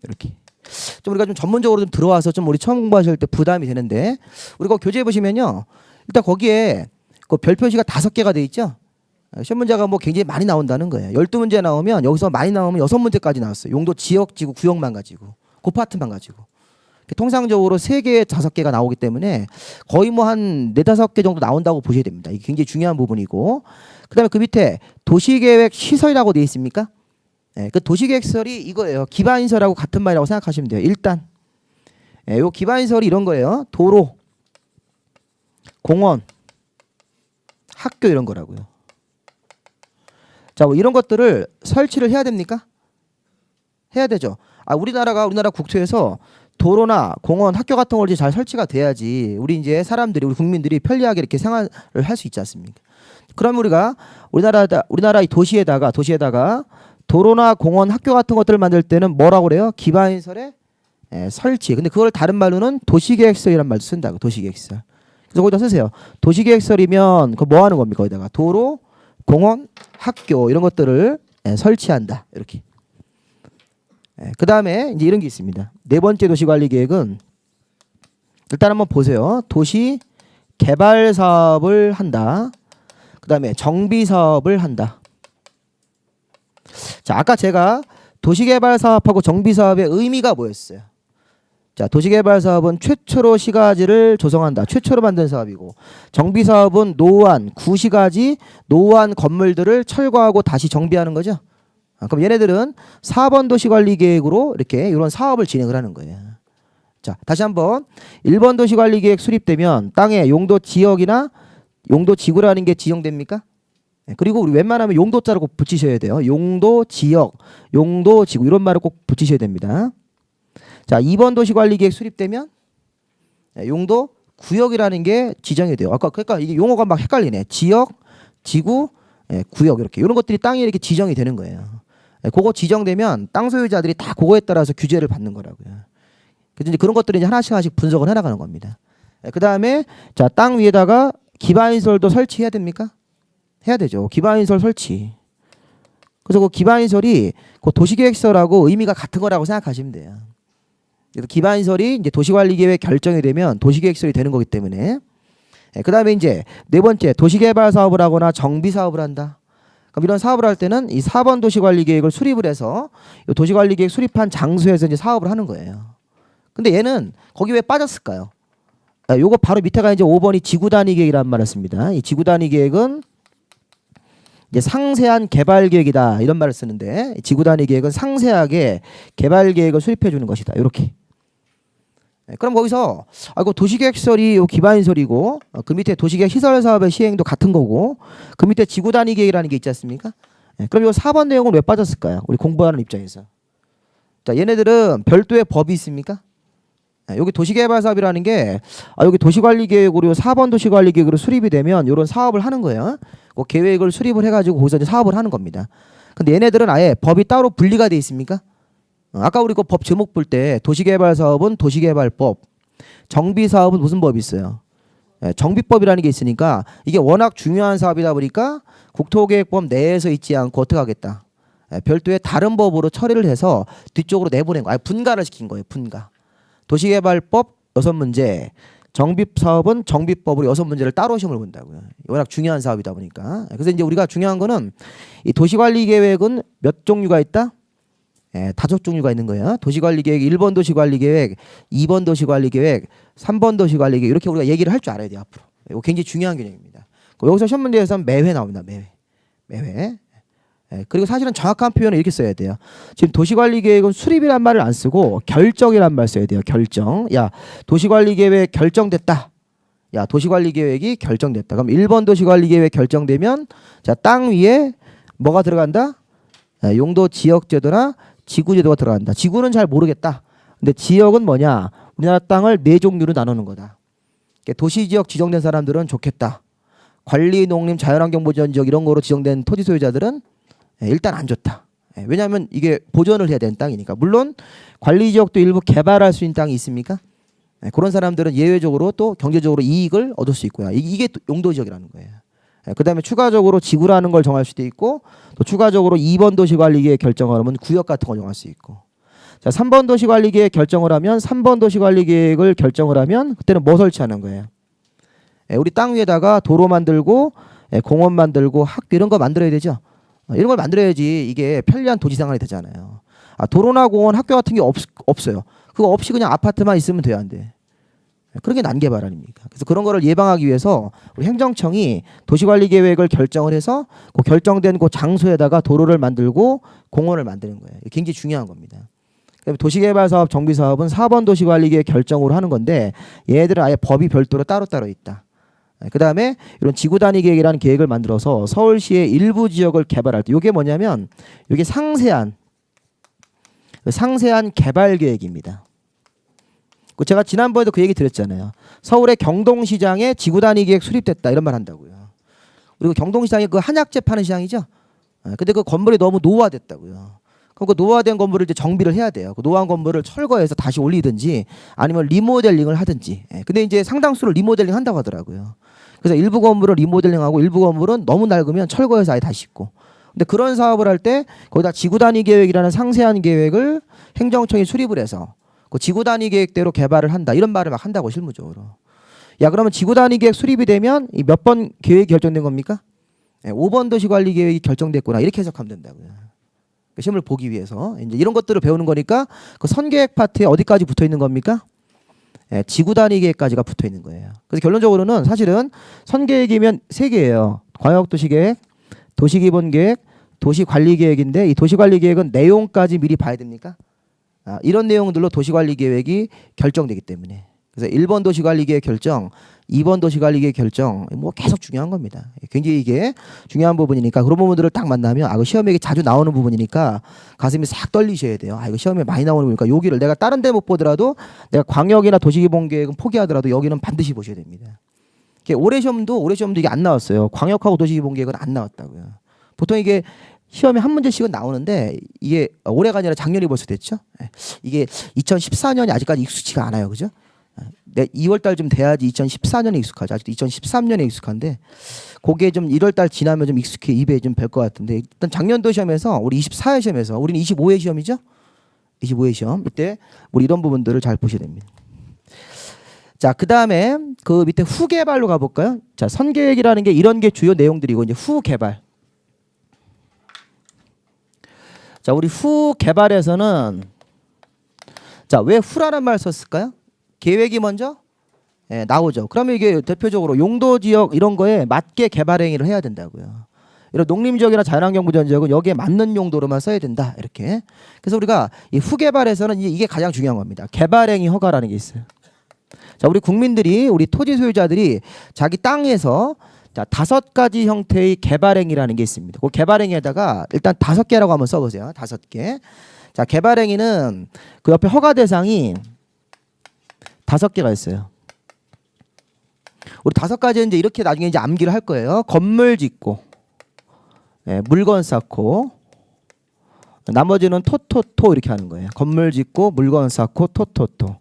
이렇게. 좀 우리가 좀 전문적으로 좀 들어와서 좀 우리 처음 공부하실 때 부담이 되는데 우리가 교재에 보시면요. 일단 거기에 그 별 표시가 5개가 돼 있죠. 시험 문제가 뭐 굉장히 많이 나온다는 거예요. 12문제 나오면 여기서 많이 나오면 6문제까지 나왔어요. 용도 지역, 지구, 구역만 가지고. 그 파트만 가지고. 통상적으로 3개, 5개가 나오기 때문에 거의 뭐 한 4, 5개 정도 나온다고 보셔야 됩니다. 이게 굉장히 중요한 부분이고. 그다음에 그 밑에 도시계획 시설이라고 돼 있습니까? 네, 그 도시계획설이 이거예요. 기반시설하고 같은 말이라고 생각하시면 돼요. 일단 요 기반시설이 이런 거예요. 도로, 공원, 학교 이런 거라고요. 자, 뭐 이런 것들을 설치를 해야 됩니까? 해야 되죠. 우리나라 국토에서 도로나 공원, 학교 같은 걸 잘 설치가 돼야지 우리 이제 사람들이 우리 국민들이 편리하게 이렇게 생활을 할 수 있지 않습니까? 그럼 우리가 우리나라 이 도시에다가 도로나 공원, 학교 같은 것들을 만들 때는 뭐라고 그래요? 기반시설의 설치. 근데 그걸 다른 말로는 도시계획설이란 말도 쓴다고. 도시계획설. 그래서 거기다 쓰세요. 도시계획설이면 그 뭐 하는 겁니까? 거기다가 도로, 공원, 학교 이런 것들을 설치한다. 이렇게. 그 다음에 이제 이런 게 있습니다. 4번째 도시관리계획은 일단 한번 보세요. 도시 개발 사업을 한다. 그 다음에 정비 사업을 한다. 자, 아까 제가 도시개발 사업하고 정비 사업의 의미가 뭐였어요? 자, 도시개발 사업은 최초로 시가지를 조성한다. 최초로 만든 사업이고 정비 사업은 노후한 구시가지 노후한 건물들을 철거하고 다시 정비하는 거죠. 그럼 얘네들은 4번 도시관리계획으로 이렇게 이런 사업을 진행을 하는 거예요. 자, 다시 한번 1번 도시관리계획 수립되면 땅에 용도 지역이나 용도 지구라는 게 지정됩니까? 그리고 우리 웬만하면 용도자를 꼭 붙이셔야 돼요. 용도 지역, 용도 지구 이런 말을 꼭 붙이셔야 됩니다. 자, 2번 도시관리계획 수립되면 용도 구역이라는 게 지정이 돼요. 그러니까 이게 용어가 막 헷갈리네. 지역, 지구, 구역 이렇게 이런 것들이 땅에 이렇게 지정이 되는 거예요. 그거 지정되면 땅 소유자들이 다 그거에 따라서 규제를 받는 거라고요. 그래서 이제 그런 것들을 이제 하나씩 분석을 해나가는 겁니다. 그 다음에 자, 땅 위에다가 기반시설도 설치해야 됩니까? 해야 되죠. 기반시설 설치. 그래서 그 기반시설이 그 도시계획설하고 의미가 같은 거라고 생각하시면 돼요. 그래서 기반시설이 이제 도시관리계획 결정이 되면 도시계획설이 되는 거기 때문에. 그 다음에 이제 4번째 도시개발 사업을 하거나 정비 사업을 한다. 그럼 이런 사업을 할 때는 이 4번 도시관리계획을 수립을 해서 이 도시관리계획 수립한 장소에서 이제 사업을 하는 거예요. 근데 얘는 거기 왜 빠졌을까요? 요거 바로 밑에가 이제 5번이 지구단위계획이라는 말을 씁니다. 이 지구단위계획은 이제 상세한 개발계획이다 이런 말을 쓰는데 지구단위계획은 상세하게 개발계획을 수립해 주는 것이다. 이렇게. 그럼 거기서 그 도시계획설이 요 기반시설이고 그 밑에 도시계획 시설 사업의 시행도 같은 거고 그 밑에 지구단위계획이라는 게 있지 않습니까? 그럼 요 4번 내용은 왜 빠졌을까요? 우리 공부하는 입장에서. 자, 얘네들은 별도의 법이 있습니까? 여기 도시개발 사업이라는 게 여기 도시관리계획으로 4번 도시관리계획으로 수립이 되면 이런 사업을 하는 거예요. 그 계획을 수립을 해가지고 거기서 이제 사업을 하는 겁니다. 근데 얘네들은 아예 법이 따로 분리가 돼 있습니까? 아까 우리 그 법 제목 볼 때 도시개발 사업은 도시개발법, 정비 사업은 무슨 법이 있어요? 정비법이라는 게 있으니까 이게 워낙 중요한 사업이다 보니까 국토계획법 내에서 있지 않고 어떻게 하겠다? 별도의 다른 법으로 처리를 해서 뒤쪽으로 내보낸 거예요. 분가를 시킨 거예요. 분가. 도시개발법 6문제, 정비 사업은 정비법으로 6문제를 따로 시험을 본다고요. 워낙 중요한 사업이다 보니까. 그래서 이제 우리가 중요한 거는 이 도시관리계획은 몇 종류가 있다? 5종류가 있는 거예요. 도시관리계획 1번 도시관리계획, 2번 도시관리계획, 3번 도시관리계획 이렇게 우리가 얘기를 할 줄 알아야 돼요. 앞으로. 이거 굉장히 중요한 개념입니다. 여기서 시험 문제에서는 매회 나옵니다. 매회. 그리고 사실은 정확한 표현을 이렇게 써야 돼요. 지금 도시관리계획은 수립이란 말을 안 쓰고 결정이란 말 써야 돼요. 결정. 야, 도시관리계획 결정됐다. 야, 도시관리계획이 결정됐다. 그럼 1번 도시관리계획 결정되면 자, 땅 위에 뭐가 들어간다? 용도 지역제도나 지구제도가 들어간다. 지구는 잘 모르겠다. 근데 지역은 뭐냐? 우리나라 땅을 4종류로 나누는 거다. 도시지역 지정된 사람들은 좋겠다. 관리, 농림, 자연환경보전 지역 이런 거로 지정된 토지 소유자들은 일단 안 좋다. 왜냐하면 이게 보존을 해야 되는 땅이니까. 물론 관리지역도 일부 개발할 수 있는 땅이 있습니까? 그런 사람들은 예외적으로 또 경제적으로 이익을 얻을 수 있고요. 이게 용도지역이라는 거예요. 그 다음에 추가적으로 지구라는 걸 정할 수도 있고 또 추가적으로 2번 도시관리계획 결정을 하면 구역 같은 걸 정할 수 있고 자 3번 도시관리계획 결정을 하면 3번 도시관리계획을 결정을 하면 그때는 뭐 설치하는 거예요? 우리 땅 위에다가 도로 만들고 공원 만들고 학교 이런 거 만들어야 되죠. 이런 걸 만들어야지 이게 편리한 도시 생활이 되잖아요. 도로나 공원 학교 같은 게 없어요. 그거 없이 그냥 아파트만 있으면 돼요. 안 돼. 그런 게 난개발 아닙니까? 그래서 그런 거를 예방하기 위해서 우리 행정청이 도시관리계획을 결정을 해서 그 결정된 그 장소에다가 도로를 만들고 공원을 만드는 거예요. 이게 굉장히 중요한 겁니다. 도시개발사업, 정비사업은 4번 도시관리계획 결정으로 하는 건데 얘네들은 아예 법이 별도로 따로따로 있다. 그 다음에 이런 지구단위 계획이라는 계획을 만들어서 서울시의 일부 지역을 개발할 때 이게 뭐냐면 이게 상세한 개발 계획입니다. 제가 지난번에도 그 얘기 드렸잖아요. 서울의 경동시장에 지구단위 계획 수립됐다 이런 말 한다고요. 그리고 경동시장이 그 한약재 파는 시장이죠. 근데 그 건물이 너무 노화됐다고요. 그럼 그 노화된 건물을 이제 정비를 해야 돼요. 그 노화한 건물을 철거해서 다시 올리든지 아니면 리모델링을 하든지. 근데 이제 상당수를 리모델링 한다고 하더라고요. 그래서 일부 건물을 리모델링하고 일부 건물은 너무 낡으면 철거해서 아예 다시 짓고. 근데 그런 사업을 할 때 거기다 지구단위 계획이라는 상세한 계획을 행정청이 수립을 해서 그 지구단위 계획대로 개발을 한다 이런 말을 막 한다고 실무적으로. 야 그러면 지구단위 계획 수립이 되면 몇 번 계획이 결정된 겁니까? 5번 도시관리 계획이 결정됐구나 이렇게 해석하면 된다고요. 시험을 보기 위해서 이제 이런 것들을 배우는 거니까 그 선계획 파트에 어디까지 붙어 있는 겁니까? 지구단위 계획까지가 붙어 있는 거예요. 그래서 결론적으로는 사실은 선계획이면 3개예요. 광역도시계획, 도시기본계획, 도시관리계획인데 이 도시관리계획은 내용까지 미리 봐야 됩니까? 이런 내용들로 도시관리계획이 결정되기 때문에 그래서 1번 도시관리계획 결정, 2번 도시관리계획 결정 뭐 계속 중요한 겁니다. 굉장히 이게 중요한 부분이니까 그런 부분들을 딱 만나면 그 시험에 자주 나오는 부분이니까 가슴이 싹 떨리셔야 돼요. 이거 시험에 많이 나오는 거니까 여기를 내가 다른 데 못 보더라도 내가 광역이나 도시기본계획은 포기하더라도 여기는 반드시 보셔야 됩니다. 올해 시험도 이게 안 나왔어요. 광역하고 도시기본계획은 안 나왔다고요. 보통 이게 시험에 한 문제씩은 나오는데 이게 올해가 아니라 작년이 벌써 됐죠. 이게 2014년이 아직까지 익숙치가 않아요. 그죠? 2월달쯤 돼야지 2014년에 익숙하죠. 아직도 2013년에 익숙한데 그게 좀 1월달 지나면 좀 익숙해 입에 좀 뵐 것 같은데 일단 작년도 시험에서 우리 24회 시험에서 우리는 25회 시험이죠. 25회 시험 이때 우리 이런 부분들을 잘 보셔야 됩니다. 자, 그 다음에 그 밑에 후개발로 가볼까요? 자, 선계획이라는 게 이런 게 주요 내용들이고 이제 후개발. 자, 우리 후개발에서는 자, 왜 후라는 말 썼을까요? 계획이 먼저 나오죠. 그러면 이게 대표적으로 용도지역 이런 거에 맞게 개발 행위를 해야 된다고요. 이런 농림지역이나 자연환경보전지역은 여기에 맞는 용도로만 써야 된다. 이렇게. 그래서 우리가 이 후개발에서는 이게 가장 중요한 겁니다. 개발 행위 허가라는 게 있어요. 자, 우리 국민들이 우리 토지 소유자들이 자기 땅에서 자, 5가지 형태의 개발 행위라는 게 있습니다. 그 개발 행위에다가 일단 5개라고 한번 써보세요. 5개. 자, 개발 행위는 그 옆에 허가 대상이 5개가 있어요. 우리 5가지는 이제 이렇게 나중에 이제 암기를 할 거예요. 건물 짓고, 물건 쌓고, 나머지는 토토토 이렇게 하는 거예요. 건물 짓고, 물건 쌓고, 토토토.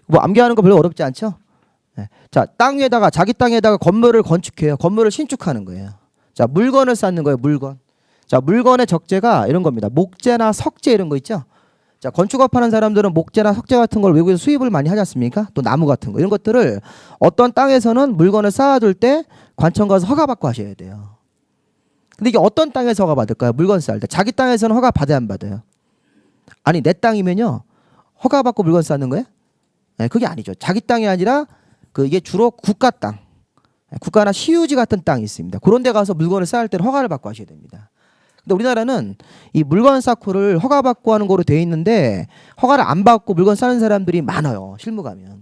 뭐 암기하는 거 별로 어렵지 않죠? 자, 땅 위에다가 자기 땅에다가 건물을 건축해요. 건물을 신축하는 거예요. 자, 물건을 쌓는 거예요. 물건. 자, 물건의 적재가 이런 겁니다. 목재나 석재 이런 거 있죠? 자, 건축업하는 사람들은 목재나 석재 같은 걸 외국에서 수입을 많이 하지 않습니까? 또 나무 같은 거 이런 것들을 어떤 땅에서는 물건을 쌓아둘 때 관청 가서 허가 받고 하셔야 돼요. 근데 이게 어떤 땅에서 허가 받을까요? 물건 쌓을 때 자기 땅에서는 허가 받아야 안 받아요? 아니 내 땅이면요 허가 받고 물건 쌓는 거예요? 네, 그게 아니죠. 자기 땅이 아니라 이게 주로 국가 땅, 국가나 시유지 같은 땅이 있습니다. 그런 데 가서 물건을 쌓을 때는 허가를 받고 하셔야 됩니다. 근데 우리나라는 이 물건 쌓고를 허가받고 하는 거로 돼 있는데 허가를 안 받고 물건 쌓는 사람들이 많아요. 실무 가면.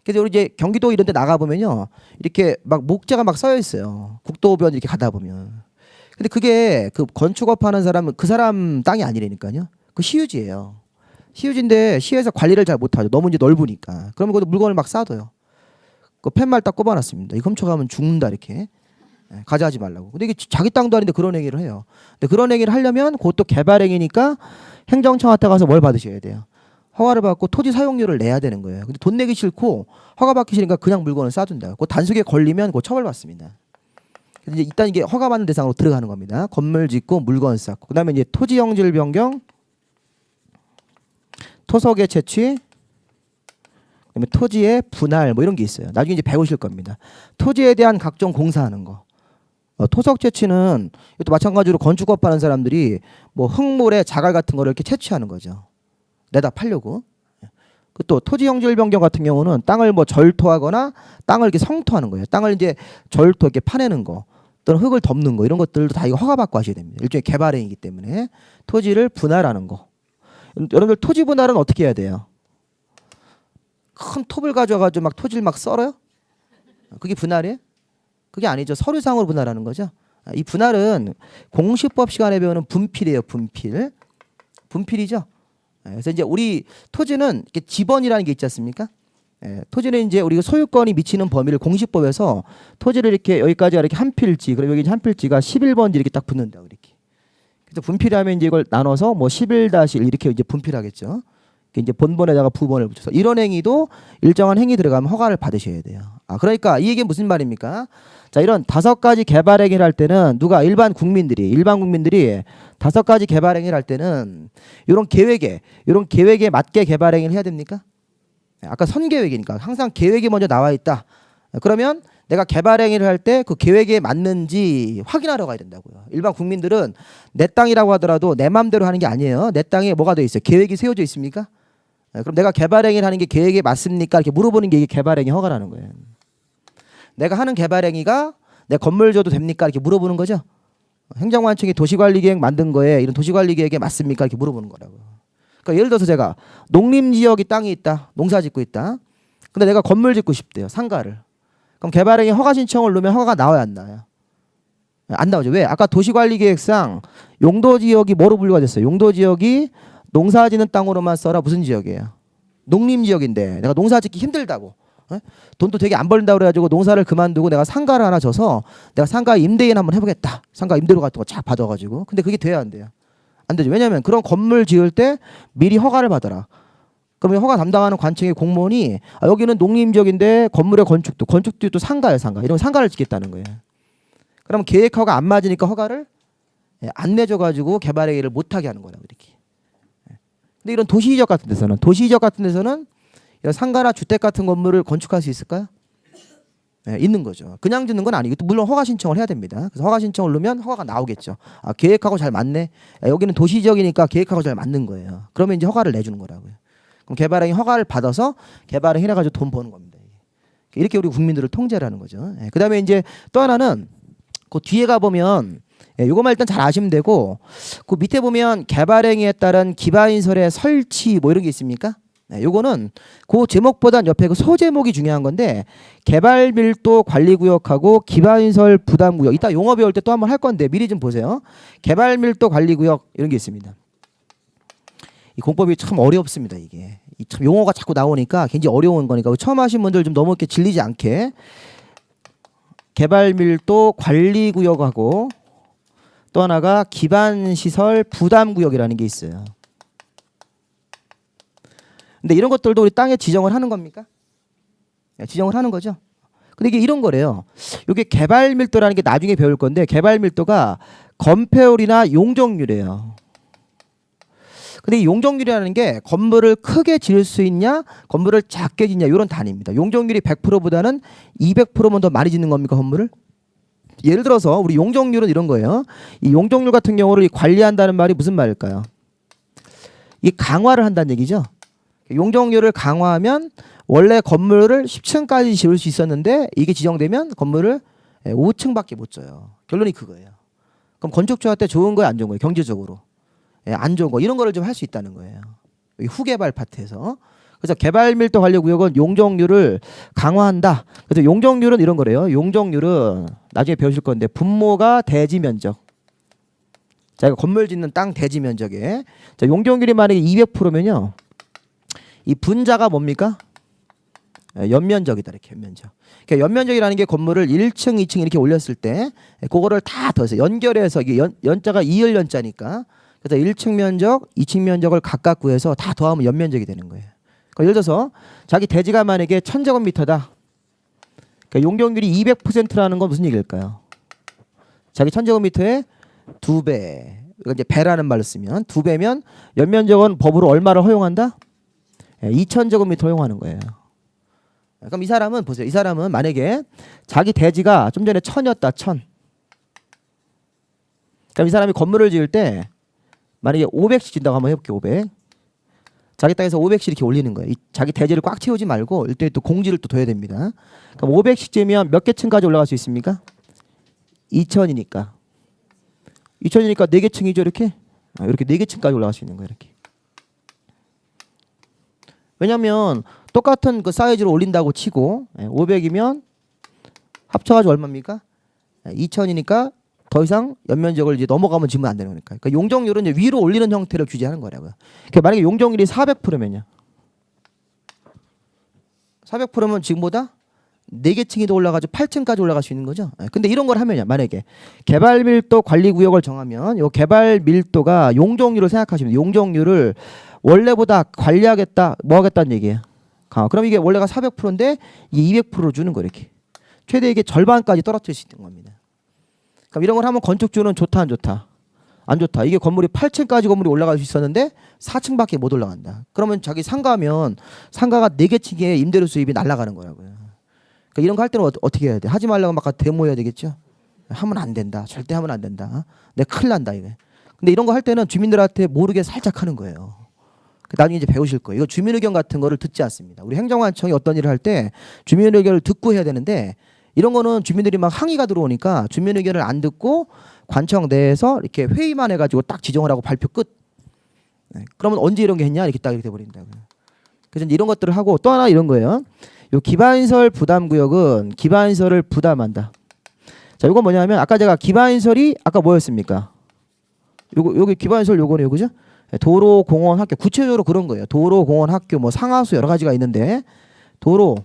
그래서 우리 이제 경기도 이런 데 나가보면요. 이렇게 막 목재가 막 쌓여 있어요. 국도변 이렇게 가다 보면. 근데 그게 그 건축업 하는 사람은 그 사람 땅이 아니라니까요. 그 시유지예요. 시유지인데 시에서 관리를 잘 못하죠. 너무 이제 넓으니까. 그러면 그것도 물건을 막 쌓아둬요. 그 팻말 딱 꼽아놨습니다. 이거 훔쳐가면 죽는다 이렇게. 가져가지 말라고. 근데 이게 자기 땅도 아닌데 그런 얘기를 해요. 근데 그런 얘기를 하려면 그것도 개발행위니까 행정청한테 가서 뭘 받으셔야 돼요. 허가를 받고 토지 사용료를 내야 되는 거예요. 근데 돈 내기 싫고 허가 받기 싫으니까 그냥 물건을 쌓아둔다. 그 단속에 걸리면 그 처벌받습니다. 이제 일단 이게 허가받는 대상으로 들어가는 겁니다. 건물 짓고 물건 쌓고. 그다음에 이제 토지 형질 변경, 토석의 채취, 그다음에 토지의 분할 뭐 이런 게 있어요. 나중에 이제 배우실 겁니다. 토지에 대한 각종 공사하는 거. 토석 채취는 또 마찬가지로 건축업 하는 사람들이 뭐 흙모래 자갈 같은 거를 이렇게 채취하는 거죠. 내다 팔려고. 또 토지 형질 변경 같은 경우는 땅을 뭐 절토하거나 땅을 이렇게 성토하는 거예요. 땅을 이제 절토 이렇게 파내는 거, 또는 흙을 덮는 거 이런 것들도 다 이거 허가 받고 하셔야 됩니다. 일종의 개발행위이기 때문에 토지를 분할하는 거. 여러분들 토지 분할은 어떻게 해야 돼요? 큰 톱을 가져가지고 막 토지를 막 썰어요? 그게 분할이에요? 그게 아니죠. 서류상으로 분할하는 거죠. 이 분할은 공시법 시간에 배우는 분필이에요. 분필. 분필이죠. 그래서 이제 우리 토지는 이렇게 지번이라는 게 있지 않습니까? 토지는 이제 우리가 소유권이 미치는 범위를 공시법에서 토지를 이렇게 여기까지가 이렇게 한 필지, 그리고 여기 한 필지가 11번지 이렇게 딱 붙는다 이렇게. 그래서 분필하면 이제 이걸 나눠서 뭐 11-1 이렇게 이제 분필하겠죠. 이제 본번에다가 부번을 붙여서 이런 행위도 일정한 행위 들어가면 허가를 받으셔야 돼요. 그러니까 이 얘기는 무슨 말입니까? 자, 이런 5가지 개발 행위를 할 때는 누가 일반 국민들이 5가지 개발 행위를 할 때는 이런 계획에 맞게 개발 행위를 해야 됩니까? 아까 선계획이니까 항상 계획이 먼저 나와 있다. 그러면 내가 개발 행위를 할 때 그 계획에 맞는지 확인하러 가야 된다고요. 일반 국민들은 내 땅이라고 하더라도 내 마음대로 하는 게 아니에요. 내 땅에 뭐가 돼 있어요? 계획이 세워져 있습니까? 그럼 내가 개발 행위를 하는 게 계획에 맞습니까? 이렇게 물어보는 게 이게 개발 행위 허가라는 거예요. 내가 하는 개발 행위가 내 건물 줘도 됩니까? 이렇게 물어보는 거죠. 행정관청이 도시관리계획 만든 거에 이런 도시관리계획에 맞습니까? 이렇게 물어보는 거라고요. 그러니까 예를 들어서 제가 농림지역이 땅이 있다. 농사 짓고 있다. 근데 내가 건물 짓고 싶대요. 상가를. 그럼 개발행위 허가 신청을 넣으면 허가가 나와야 안 나와요? 안 나오죠. 왜? 아까 도시관리계획상 용도지역이 뭐로 분류가 됐어요? 용도지역이 농사 짓는 땅으로만 써라. 무슨 지역이에요? 농림지역인데 내가 농사 짓기 힘들다고. 돈도 되게 안 벌린다고 그래가지고 농사를 그만두고 내가 상가를 하나 줘서 내가 상가 임대인 한번 해보겠다. 상가 임대료 같은 거 쫙 받아가지고. 근데 그게 돼야 안 돼요? 안 되죠. 왜냐하면 그런 건물 지을 때 미리 허가를 받아라. 그러면 허가 담당하는 관청의 공무원이 여기는 농림지역인데 건물의 건축도 또 상가예요. 상가. 이러면 상가를 짓겠다는 거예요. 그러면 계획허가 안 맞으니까 허가를 안 내줘가지고 개발행위를 못하게 하는 거라고 이렇게. 근데 이런 도시지역 같은 데서는 이런 상가나 주택 같은 건물을 건축할 수 있을까요? 있는 거죠. 그냥 짓는 건 아니고 물론 허가 신청을 해야 됩니다. 그래서 허가 신청을 넣으면 허가가 나오겠죠. 계획하고 잘 맞네. 여기는 도시지역이니까 계획하고 잘 맞는 거예요. 그러면 이제 허가를 내주는 거라고요. 그럼 개발행위 허가를 받아서 개발행위 해가지고 돈 버는 겁니다. 이렇게 우리 국민들을 통제를 하는 거죠. 그다음에 이제 또 하나는 그 뒤에 가 보면 요것만 일단 잘 아시면 되고 그 밑에 보면 개발행위에 따른 기반시설의 설치 뭐 이런 게 있습니까? 요거는 그 제목보단 옆에 그 소제목이 중요한 건데 개발밀도 관리구역하고 기반시설 부담구역 이따 용어 배울 때 또 한번 할 건데 미리 좀 보세요. 개발밀도 관리구역 이런 게 있습니다. 이 공법이 참 어렵습니다. 이게 참 용어가 자꾸 나오니까 굉장히 어려운 거니까 처음 하신 분들 좀 너무 이렇게 질리지 않게 개발밀도 관리구역하고 또 하나가 기반시설 부담구역이라는 게 있어요. 근데 이런 것들도 우리 땅에 지정을 하는 겁니까? 지정을 하는 거죠. 근데 이게 이런 거래요. 이게 개발밀도라는 게 나중에 배울 건데 개발밀도가 건폐율이나 용적률이에요. 근데 이 용적률이라는 게 건물을 크게 지을 수 있냐, 건물을 작게 짓냐 이런 단위입니다. 용적률이 100%보다는 200%면 더 많이 짓는 겁니까, 건물을? 예를 들어서 우리 용적률은 이런 거예요. 이 용적률 같은 경우를 이 관리한다는 말이 무슨 말일까요? 이 강화를 한다는 얘기죠. 용적률을 강화하면 원래 건물을 10층까지 지을 수 있었는데 이게 지정되면 건물을 5층밖에 못 져요. 결론이 그거예요. 그럼 건축주한테 좋은 거예요, 안 좋은 거예요? 경제적으로. 안 좋은 거 이런 거를 좀 할 수 있다는 거예요. 후개발 파트에서. 그래서 개발밀도관리구역은 용적률을 강화한다. 그래서 용적률은 이런 거래요. 용적률은 나중에 배우실 건데 분모가 대지 면적. 자, 이거 건물 짓는 땅 대지 면적에. 자, 용적률이 만약에 200%면요. 이 분자가 뭡니까? 연면적이다. 이렇게 연면적. 그러니까 연면적이라는 게 건물을 1층, 2층 이렇게 올렸을 때 그거를 다 더해서 연결해서 이게 연자가 이을 연자니까 그래서 1층 면적, 2층 면적을 각각 구해서 다 더하면 연면적이 되는 거예요. 그러니까 예를 들어서 자기 대지가 만약에 1000제곱미터다. 그러니까 용적률이 200%라는 건 무슨 얘기일까요? 자기 1000제곱미터에 2배. 이거 이제 배라는 말을 쓰면 2배면 연면적은 법으로 얼마를 허용한다? 2000제곱미터 허용하는 거예요. 그럼 이 사람은 보세요. 이 사람은 만약에 자기 대지가 좀 전에 1000이었다. 1000. 그럼 이 사람이 건물을 지을 때 만약에 500씩 진다고 한번 해볼게요. 500. 자기 땅에서 500씩 이렇게 올리는 거예요. 자기 대지를 꽉 채우지 말고 일단 또 공지를 또 둬야 됩니다. 그럼 500씩 재면 몇 개 층까지 올라갈 수 있습니까? 2000이니까. 2000이니까 4개 층이죠. 이렇게. 이렇게 4개 층까지 올라갈 수 있는 거예요. 이렇게. 왜냐하면 똑같은 그 사이즈로 올린다고 치고 500이면 합쳐가지고 얼마입니까? 2000이니까 더 이상 연면적을 이제 넘어가면 지면 안 되는 거니까. 그러니까 용적률은 이제 위로 올리는 형태를 규제하는 거라고요. 그러니까 만약에 용적률이 400%면요. 400%면 지금보다 4개 층이 더 올라가지고 8층까지 올라갈 수 있는 거죠. 근데 이런 걸 하면요. 만약에 개발밀도 관리구역을 정하면 이 개발밀도가 용적률을 생각하시면 용적률을 원래보다 관리하겠다, 뭐 하겠다는 얘기예요. 그럼 이게 원래가 400%인데 이게 200%로 주는 거 이렇게. 최대 이게 절반까지 떨어뜨릴 수 있는 겁니다. 그럼 이런 걸 하면 건축주는 좋다 안 좋다? 안 좋다. 이게 건물이 8층까지 건물이 올라갈 수 있었는데 4층밖에 못 올라간다. 그러면 자기 상가면 상가가 4개 층에 임대료 수입이 날아가는 거라고요. 그러니까 이런 거 할 때는 어떻게 해야 돼? 하지 말라고 막 데모해야 되겠죠? 하면 안 된다. 절대 하면 안 된다. 내가 큰일 난다 이게. 근데 이런 거 할 때는 주민들한테 모르게 살짝 하는 거예요. 나중에 이제 배우실 거예요. 이거 주민의견 같은 거를 듣지 않습니다. 우리 행정관청이 어떤 일을 할 때 주민의견을 듣고 해야 되는데 이런 거는 주민들이 막 항의가 들어오니까 주민의견을 안 듣고 관청 내에서 이렇게 회의만 해가지고 딱 지정을 하고 발표 끝. 그러면 언제 이런 게 했냐 이렇게 딱 이렇게 돼버린다고요. 그래서 이런 것들을 하고 또 하나 이런 거예요. 요 기반시설 부담구역은 기반시설을 부담한다. 자, 이건 뭐냐면 아까 제가 기반시설이 아까 뭐였습니까? 여기 기반시설 요거는 요거죠? 도로, 공원, 학교. 구체적으로 그런 거예요. 도로, 공원, 학교, 뭐 상하수 여러 가지가 있는데 도로,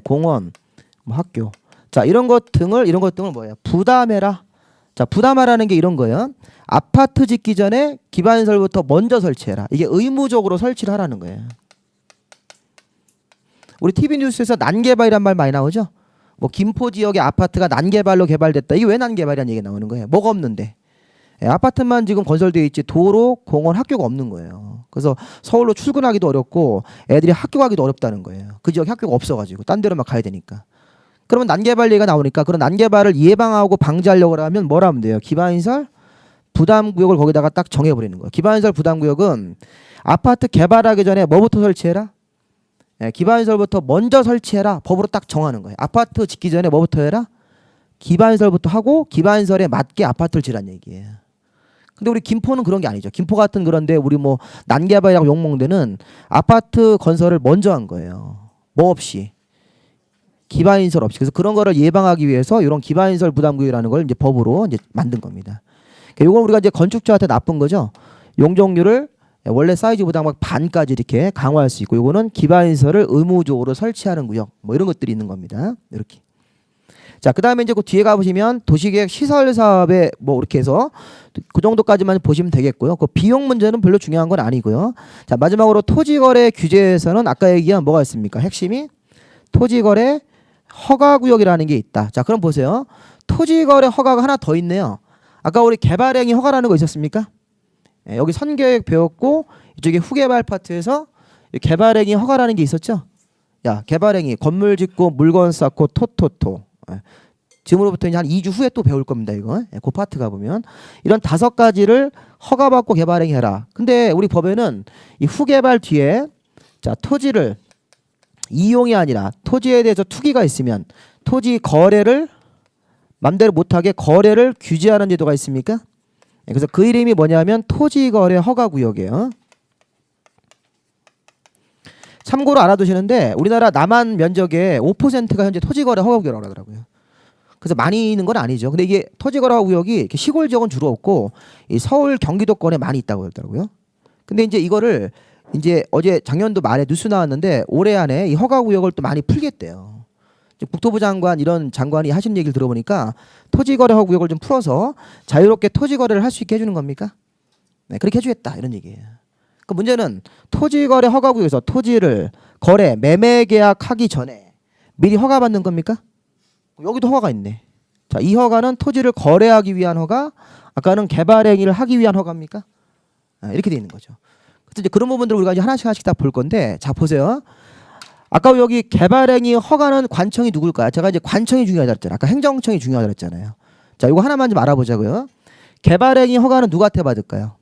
공원, 뭐 학교. 자, 이런 것 등을 뭐예요? 부담해라. 자, 부담하라는 게 이런 거예요. 아파트 짓기 전에 기반시설부터 먼저 설치해라. 이게 의무적으로 설치를 하라는 거예요. 우리 TV 뉴스에서 난개발이란 말 많이 나오죠? 뭐 김포 지역의 아파트가 난개발로 개발됐다. 이게 왜 난개발이라는 얘기가 나오는 거예요? 뭐가 없는데? 아파트만 지금 건설되어 있지 도로, 공원, 학교가 없는 거예요. 그래서 서울로 출근하기도 어렵고 애들이 학교 가기도 어렵다는 거예요. 그 지역에 학교가 없어가지고 딴 데로 막 가야 되니까. 그러면 난개발 얘기가 나오니까 그런 난개발을 예방하고 방지하려고 하면 뭐라 하면 돼요? 기반시설 부담구역을 거기다가 딱 정해버리는 거예요. 기반시설 부담구역은 아파트 개발하기 전에 뭐부터 설치해라? 기반시설부터 먼저 설치해라. 법으로 딱 정하는 거예요. 아파트 짓기 전에 뭐부터 해라? 기반시설부터 하고 기반시설에 맞게 아파트를 지으라는 얘기예요. 근데 우리 김포는 그런 게 아니죠. 김포 같은 그런데 우리 뭐 난개발이라고 욕먹는 데는 아파트 건설을 먼저 한 거예요. 뭐 없이. 기반시설 없이. 그래서 그런 거를 예방하기 위해서 이런 기반시설 부담구역이라는 걸 이제 법으로 이제 만든 겁니다. 이건 우리가 이제 건축주한테 나쁜 거죠. 용적률을 원래 사이즈보다 막 반까지 이렇게 강화할 수 있고 이거는 기반시설을 의무적으로 설치하는 구역 뭐 이런 것들이 있는 겁니다. 이렇게. 자, 그 다음에 이제 그 뒤에 가보시면 도시계획 시설 사업에 뭐 이렇게 해서 그 정도까지만 보시면 되겠고요. 그 비용 문제는 별로 중요한 건 아니고요. 자, 마지막으로 토지거래 규제에서는 아까 얘기한 뭐가 있습니까? 핵심이 토지거래 허가구역이라는 게 있다. 자, 그럼 보세요. 토지거래 허가가 하나 더 있네요. 아까 우리 개발행위 허가라는 거 있었습니까? 여기 선계획 배웠고 이쪽에 후개발 파트에서 개발행위 허가라는 게 있었죠. 야, 개발행위 건물 짓고 물건 쌓고 토토토. 지금으로부터 이제 한 2주 후에 또 배울 겁니다. 이거. 그 파트 가보면 이런 5가지를 허가받고 개발행위 해라. 근데 우리 법에는 이 후개발 뒤에 자 토지를 이용이 아니라 토지에 대해서 투기가 있으면 토지 거래를 맘대로 못하게 거래를 규제하는 제도가 있습니까? 그래서 그 이름이 뭐냐면 토지거래 허가구역이에요. 참고로 알아두시는데 우리나라 남한 면적의 5%가 현재 토지거래 허가구역이라고 하더라고요. 그래서 많이 있는 건 아니죠. 근데 이게 토지거래 허가구역이 이렇게 시골 지역은 주로 없고 이 서울 경기도권에 많이 있다고 그러더라고요. 근데 이제 이거를 이제 어제 작년도 말에 뉴스 나왔는데 올해 안에 이 허가구역을 또 많이 풀겠대요. 국토부 장관 이런 장관이 하신 얘기를 들어보니까 토지거래 허가구역을 좀 풀어서 자유롭게 토지거래를 할 수 있게 해주는 겁니까? 네, 그렇게 해주겠다 이런 얘기예요. 그 문제는 토지거래 허가구역에서 토지를 거래 매매 계약하기 전에 미리 허가받는 겁니까? 여기도 허가가 있네. 자, 이 허가는 토지를 거래하기 위한 허가, 아까는 개발행위를 하기 위한 허가입니까? 이렇게 돼 있는 거죠. 그래서 이제 그런 부분들을 우리가 이제 하나씩 다 볼 건데, 자 보세요. 아까 여기 개발행위 허가는 관청이 누굴까요? 제가 이제 관청이 중요하다 그랬잖아요. 아까 행정청이 중요하다 그랬잖아요. 자, 이거 하나만 좀 알아보자고요. 개발행위 허가는 누구한테 받을까요?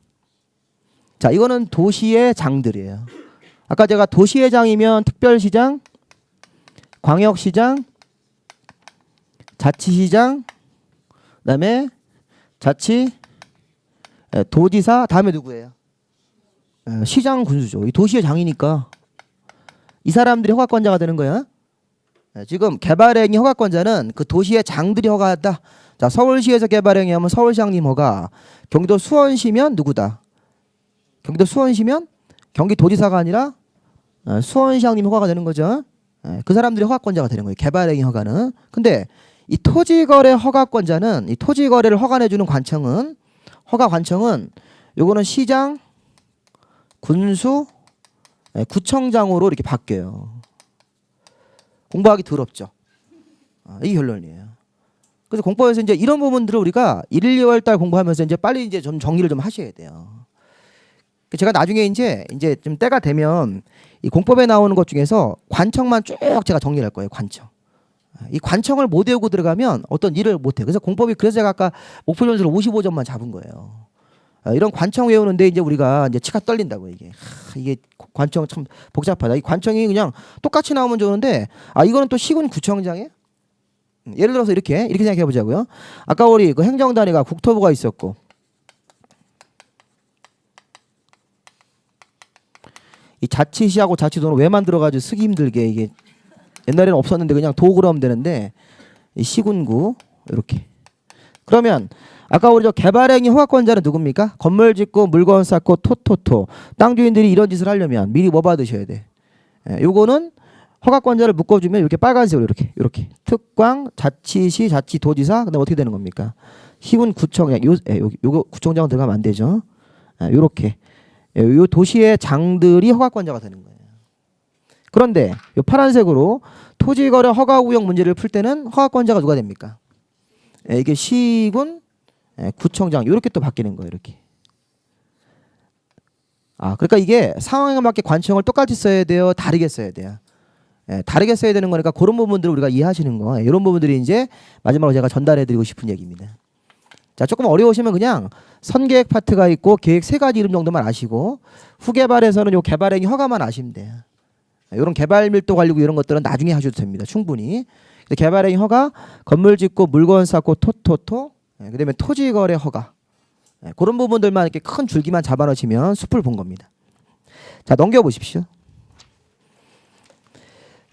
자, 이거는 도시의 장들이에요. 아까 제가 도시의 장이면 특별시장, 광역시장, 자치시장, 그다음에 도지사, 다음에 누구예요? 시장 군수죠. 이 도시의 장이니까 이 사람들이 허가권자가 되는 거야. 지금 개발행위 허가권자는 그 도시의 장들이 허가한다. 자, 서울시에서 개발행위하면 서울시장님 허가, 경기도 수원시면 누구다? 경기도 수원시면 경기도지사가 아니라 수원시장님 허가가 되는 거죠. 그 사람들이 허가권자가 되는 거예요. 개발행위 허가는. 근데 이 토지거래 허가권자는 이 토지거래를 허가내주는 관청은 허가관청은 요거는 시장, 군수, 구청장으로 이렇게 바뀌어요. 공부하기 더럽죠. 이게 결론이에요. 그래서 공법에서 이제 이런 부분들을 우리가 1, 2월 달 공부하면서 이제 빨리 이제 좀 정리를 좀 하셔야 돼요. 제가 나중에 이제 좀 때가 되면 이 공법에 나오는 것 중에서 관청만 쭉 제가 정리할 거예요. 관청. 이 관청을 못 외우고 들어가면 어떤 일을 못 해. 그래서 공법이 그래서 제가 아까 목표 점수를 55점만 잡은 거예요. 이런 관청 외우는데 이제 우리가 이제 치가 떨린다고 이게. 이게 관청 참 복잡하다. 이 관청이 그냥 똑같이 나오면 좋은데 이거는 또 시군 구청장이에요. 예를 들어서 이렇게 생각해 보자고요. 아까 우리 그 행정단위가 국토부가 있었고 이 자치시하고 자치도는 왜 만들어가지고 쓰기 힘들게 이게 옛날에는 없었는데 그냥 도구로 하면 되는데 이 시군구 이렇게. 그러면 아까 우리 저 개발행위 허가권자는 누굽니까? 건물 짓고 물건 쌓고 토토토. 땅 주인들이 이런 짓을 하려면 미리 뭐 받으셔야 돼? 요거는 허가권자를 묶어주면 이렇게 빨간색으로 이렇게 특광, 자치시, 자치도지사. 그다음 어떻게 되는 겁니까? 시군 구청장. 요거 구청장은 들어가면 안 되죠. 요렇게. 요 도시의 장들이 허가권자가 되는 거예요. 그런데 요 파란색으로 토지거래 허가구역 문제를 풀 때는 허가권자가 누가 됩니까? 이게 시군, 구청장 이렇게 또 바뀌는 거예요. 이렇게. 그러니까 이게 상황에 맞게 관청을 똑같이 써야 돼요? 다르게 써야 돼요? 다르게 써야 되는 거니까 그런 부분들을 우리가 이해하시는 거. 이런 부분들이 이제 마지막으로 제가 전달해드리고 싶은 얘기입니다. 자, 조금 어려우시면 그냥 선계획 파트가 있고 계획 3가지 이름 정도만 아시고 후개발에서는 요 개발행위 허가만 아시면 돼요. 이런 개발 밀도 관리고 이런 것들은 나중에 하셔도 됩니다. 충분히. 개발행위 허가, 건물 짓고 물건 쌓고 토토토, 그다음에 토지거래 허가. 그런 부분들만 이렇게 큰 줄기만 잡아놓으시면 숲을 본 겁니다. 자, 넘겨보십시오.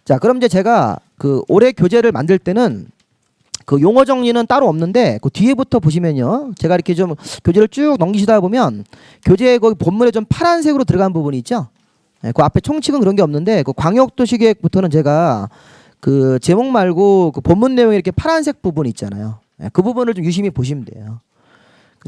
자, 그럼 이제 제가 그 올해 교재를 만들 때는 그 용어 정리는 따로 없는데 그 뒤에부터 보시면요. 제가 이렇게 좀 교재를 쭉 넘기시다 보면 교재에 거기 본문에 좀 파란색으로 들어간 부분이 있죠. 그 앞에 총칙은 그런 게 없는데 그 광역도시계획부터는 제가 그 제목 말고 그 본문 내용에 이렇게 파란색 부분 있잖아요. 그 부분을 좀 유심히 보시면 돼요.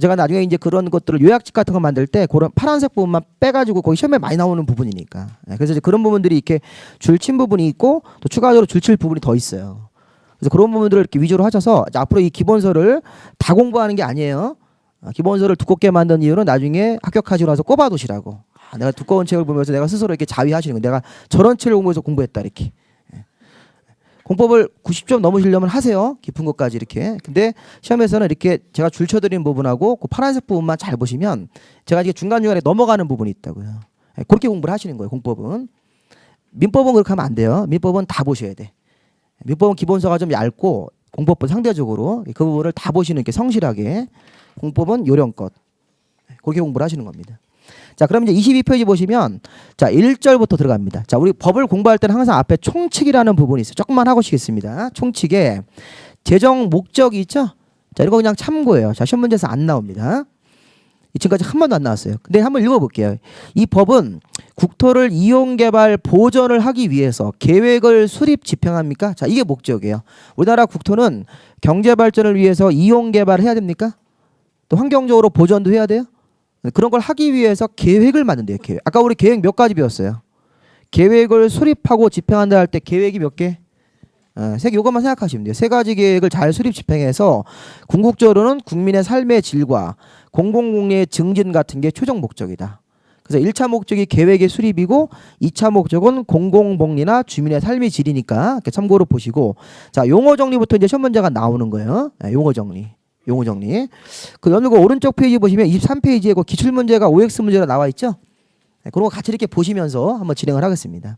제가 나중에 이제 그런 것들을 요약집 같은 거 만들 때 그런 파란색 부분만 빼가지고 거기 시험에 많이 나오는 부분이니까. 그래서 이제 그런 부분들이 이렇게 줄친 부분이 있고 또 추가적으로 줄칠 부분이 더 있어요. 그래서 그런 부분들을 이렇게 위주로 하셔서 앞으로 이 기본서를 다 공부하는 게 아니에요. 기본서를 두껍게 만든 이유는 나중에 합격하시고 나서 꼽아두시라고. 내가 두꺼운 책을 보면서 내가 스스로 이렇게 자위하시는 거예요. 내가 저런 책을 공부해서 공부했다 이렇게. 공법을 90점 넘으시려면 하세요. 깊은 것까지 이렇게. 근데 시험에서는 이렇게 제가 줄쳐드린 부분하고 그 파란색 부분만 잘 보시면 제가 이게 중간중간에 넘어가는 부분이 있다고요. 그렇게 공부를 하시는 거예요. 공법은. 민법은 그렇게 하면 안 돼요. 민법은 다 보셔야 돼. 민법은 기본서가 좀 얇고 공법은 상대적으로 그 부분을 다 보시는 게 성실하게. 공법은 요령껏. 그렇게 공부를 하시는 겁니다. 자, 그럼 이제 22페이지 보시면 자, 1절부터 들어갑니다. 자, 우리 법을 공부할 때는 항상 앞에 총칙이라는 부분이 있어요. 조금만 하고 시겠습니다. 총칙에 재정 목적이 있죠? 자, 이거 그냥 참고예요. 자, 시험 문제에서 안 나옵니다. 지금까지 한 번도 안 나왔어요. 근데 한번 읽어볼게요. 이 법은 국토를 이용개발 보전을 하기 위해서 계획을 수립 집행합니까? 자, 이게 목적이에요. 우리나라 국토는 경제발전을 위해서 이용개발을 해야 됩니까? 또 환경적으로 보전도 해야 돼요? 그런 걸 하기 위해서 계획을 만든대요. 계획. 아까 우리 계획 몇 가지 배웠어요. 계획을 수립하고 집행한다 할 때 계획이 몇 개? 세 개. 이것만 생각하시면 돼요. 세 가지 계획을 잘 수립 집행해서 궁극적으로는 국민의 삶의 질과 공공공리의 증진 같은 게 최종 목적이다. 그래서 1차 목적이 계획의 수립이고 2차 목적은 공공복리나 주민의 삶의 질이니까 참고로 보시고, 자, 용어 정리부터 이제 시험 문제가 나오는 거예요. 용어 정리. 용어 정리. 그 연구 오른쪽 페이지 보시면 23페이지에 그 기출 문제가 OX 문제로 나와 있죠. 그런 거 같이 이렇게 보시면서 한번 진행을 하겠습니다.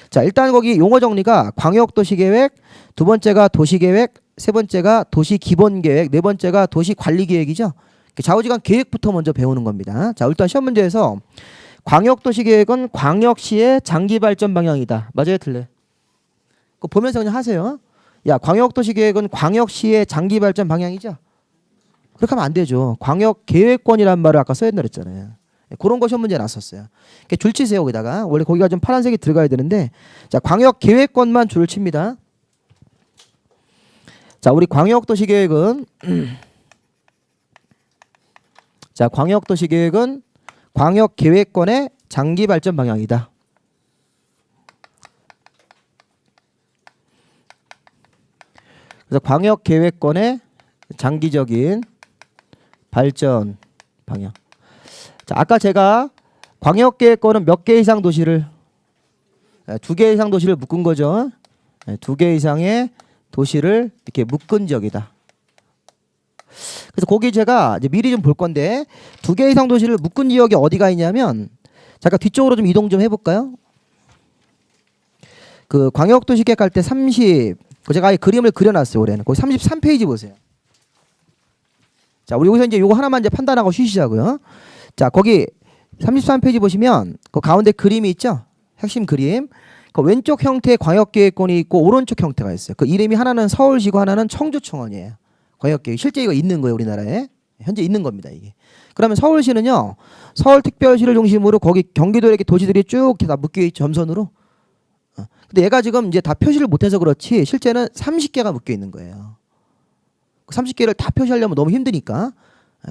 자, 일단 거기 용어 정리가 광역도시계획, 두 번째가 도시계획, 세 번째가 도시기본계획, 네 번째가 도시관리계획이죠. 좌우지간 계획부터 먼저 배우는 겁니다. 자, 일단 시험 문제에서 광역도시계획은 광역시의 장기발전 방향이다. 맞아요, 틀려요? 그거 보면서 그냥 하세요. 야, 광역도시계획은 광역시의 장기발전 방향이죠. 그렇게 하면 안 되죠. 광역계획권이란 말을 아까 써야 된다 그랬잖아요. 그런 거 시험 문제 났었어요. 줄 치세요. 거기다가. 원래 거기가 좀 파란색이 들어가야 되는데, 자, 광역계획권만 줄을 칩니다. 자, 우리 광역도시계획은 자, 광역도시계획은 광역계획권의 장기발전 방향이다. 그래서 광역계획권의 장기적인 발전 방향. 자, 아까 제가 광역계획권은 몇 개 이상 도시를, 2개 이상 도시를 묶은 거죠. 2개 이상의 도시를 이렇게 묶은 지역이다. 그래서 거기 제가 이제 미리 좀 볼 건데 2개 이상 도시를 묶은 지역이 어디가 있냐면, 잠깐 뒤쪽으로 좀 이동 좀 해볼까요? 그 광역도시계획 할 때 30, 제가 아예 그림을 그려놨어요. 올해는 거기 33페이지 보세요. 자, 우리 여기서 이제 요거 하나만 이제 판단하고 쉬시자고요. 자, 거기 33페이지 보시면 그 가운데 그림이 있죠. 핵심 그림. 그 왼쪽 형태의 광역계획권이 있고 오른쪽 형태가 있어요. 그 이름이 하나는 서울시고 하나는 청주청원이에요. 광역계획 실제 이거 있는 거예요. 우리나라에 현재 있는 겁니다. 이게. 그러면 서울시는요, 서울특별시를 중심으로 거기 경기도에 이렇게 도시들이 쭉 다 묶여 있죠. 점선으로. 근데 얘가 지금 이제 다 표시를 못해서 그렇지 실제는 30개가 묶여 있는 거예요. 30개를 다 표시하려면 너무 힘드니까.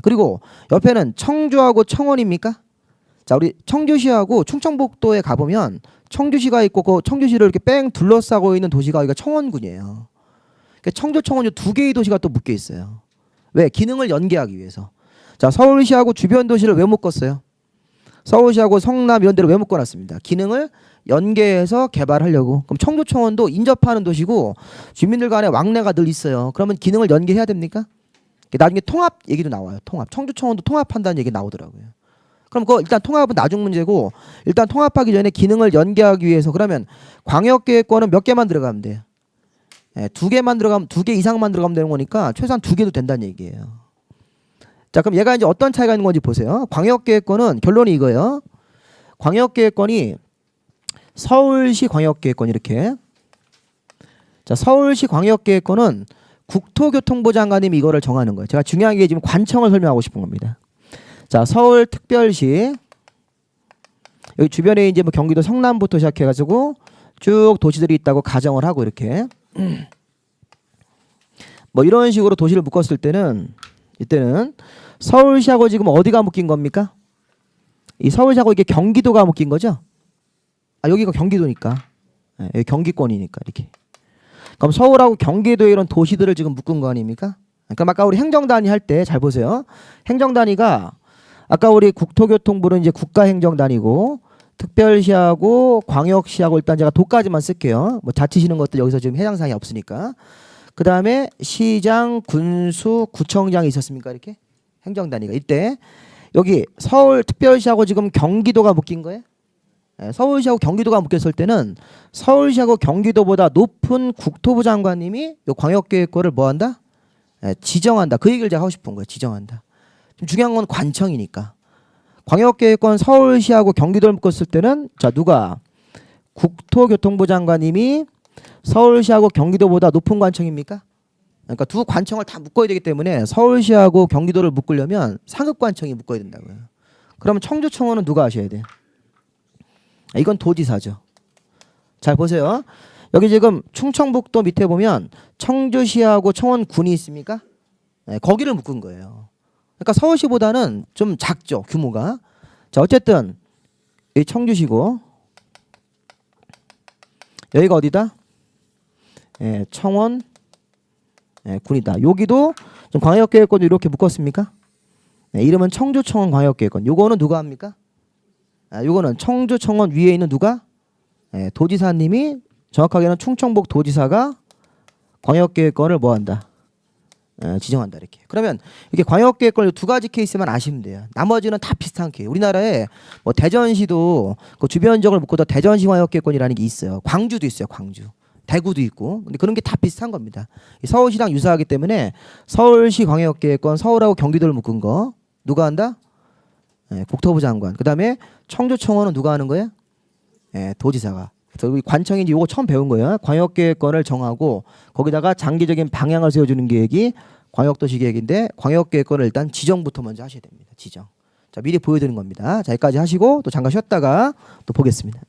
그리고 옆에는 청주하고 청원입니까? 자, 우리 청주시하고 충청북도에 가보면 청주시가 있고 그 청주시를 이렇게 뺑 둘러싸고 있는 도시가 여기가 청원군이에요. 그러니까 청주, 청원이 2개의 도시가 또 묶여 있어요. 왜? 기능을 연계하기 위해서. 자, 서울시하고 주변 도시를 왜 묶었어요? 서울시하고 성남 이런 데를 왜 묶어놨습니다. 기능을 연계해서 개발하려고. 그럼 청주, 청원도 인접하는 도시고 주민들 간에 왕래가 늘 있어요. 그러면 기능을 연계해야 됩니까? 나중에 통합 얘기도 나와요. 통합. 청주, 청원도 통합한다는 얘기 나오더라고요. 그럼 그거 일단 통합은 나중 문제고, 일단 통합하기 전에 기능을 연계하기 위해서 그러면 광역계획권은 몇 개만 들어가면 돼요? 2개만 들어가면, 2개 이상만 들어가면 되는 거니까 최소한 2개도 된다는 얘기예요. 자, 그럼 얘가 이제 어떤 차이가 있는 건지 보세요. 광역계획권은 결론이 이거예요. 광역계획권이 서울시 광역계획권 이렇게. 자, 서울시 광역계획권은 국토교통부 장관님이 이거를 정하는 거예요. 제가 중요한 게 지금 관청을 설명하고 싶은 겁니다. 자, 서울특별시 여기 주변에 이제 뭐 경기도 성남부터 시작해가지고 쭉 도시들이 있다고 가정을 하고 이렇게 뭐 이런 식으로 도시를 묶었을 때는 이때는 서울시하고 지금 어디가 묶인 겁니까? 이 서울시하고 이게 경기도가 묶인 거죠? 아, 여기가 경기도니까. 여기 경기권이니까 이렇게. 그럼 서울하고 경기도에 이런 도시들을 지금 묶은 거 아닙니까? 그러니까 아까 우리 행정단위 할 때 잘 보세요. 행정단위가 아까 우리 국토교통부는 이제 국가행정단위고 특별시하고 광역시하고 일단 제가 도까지만 쓸게요. 뭐 자치시는 것들 여기서 지금 해당 사항이 없으니까. 그 다음에 시장, 군수, 구청장이 있었습니까? 이렇게 행정단위가 이때 여기 서울특별시하고 지금 경기도가 묶인 거예요. 서울시하고 경기도가 묶였을 때는 서울시하고 경기도보다 높은 국토부 장관님이 이 광역계획권을 뭐한다? 지정한다. 그 얘기를 제가 하고 싶은 거예요. 지정한다. 지금 중요한 건 관청이니까. 광역계획권 서울시하고 경기도를 묶었을 때는 자 누가 국토교통부 장관님이 서울시하고 경기도보다 높은 관청입니까? 그러니까 두 관청을 다 묶어야 되기 때문에 서울시하고 경기도를 묶으려면 상급 관청이 묶어야 된다고요. 그러면 청주청원은 누가 하셔야 돼요? 이건 도지사죠. 잘 보세요. 여기 지금 충청북도 밑에 보면 청주시하고 청원군이 있습니까? 네, 거기를 묶은 거예요. 그러니까 서울시보다는 좀 작죠, 규모가. 자, 어쨌든 이 청주시고 여기가 어디다? 청원 군이다. 여기도 좀 광역계획권도 이렇게 묶었습니까? 이름은 청주청원 광역계획권. 요거는 누가 합니까? 요거는 청주청원 위에 있는 누가? 도지사님이 정확하게는 충청북 도지사가 광역계획권을 뭐한다? 지정한다 이렇게. 그러면 이게 광역계획권 두 가지 케이스만 아시면 돼요. 나머지는 다 비슷한 케이스. 우리나라에 뭐 대전시도 그 주변 지역을 묶어도 대전시 광역계획권이라는 게 있어요. 광주도 있어요. 광주. 대구도 있고. 근데 그런 게 다 비슷한 겁니다. 서울시랑 유사하기 때문에 서울시 광역계획권 서울하고 경기도를 묶은 거 누가 한다? 국토부 장관. 그다음에 청주청원은 누가 하는 거예요? 도지사가. 그래서 관청인지 요거 처음 배운 거예요. 광역계획권을 정하고 거기다가 장기적인 방향을 세워주는 계획이 광역도시 계획인데 광역계획권을 일단 지정부터 먼저 하셔야 됩니다. 지정. 자 미리 보여드리는 겁니다. 자 여기까지 하시고 또 잠깐 쉬었다가 또 보겠습니다.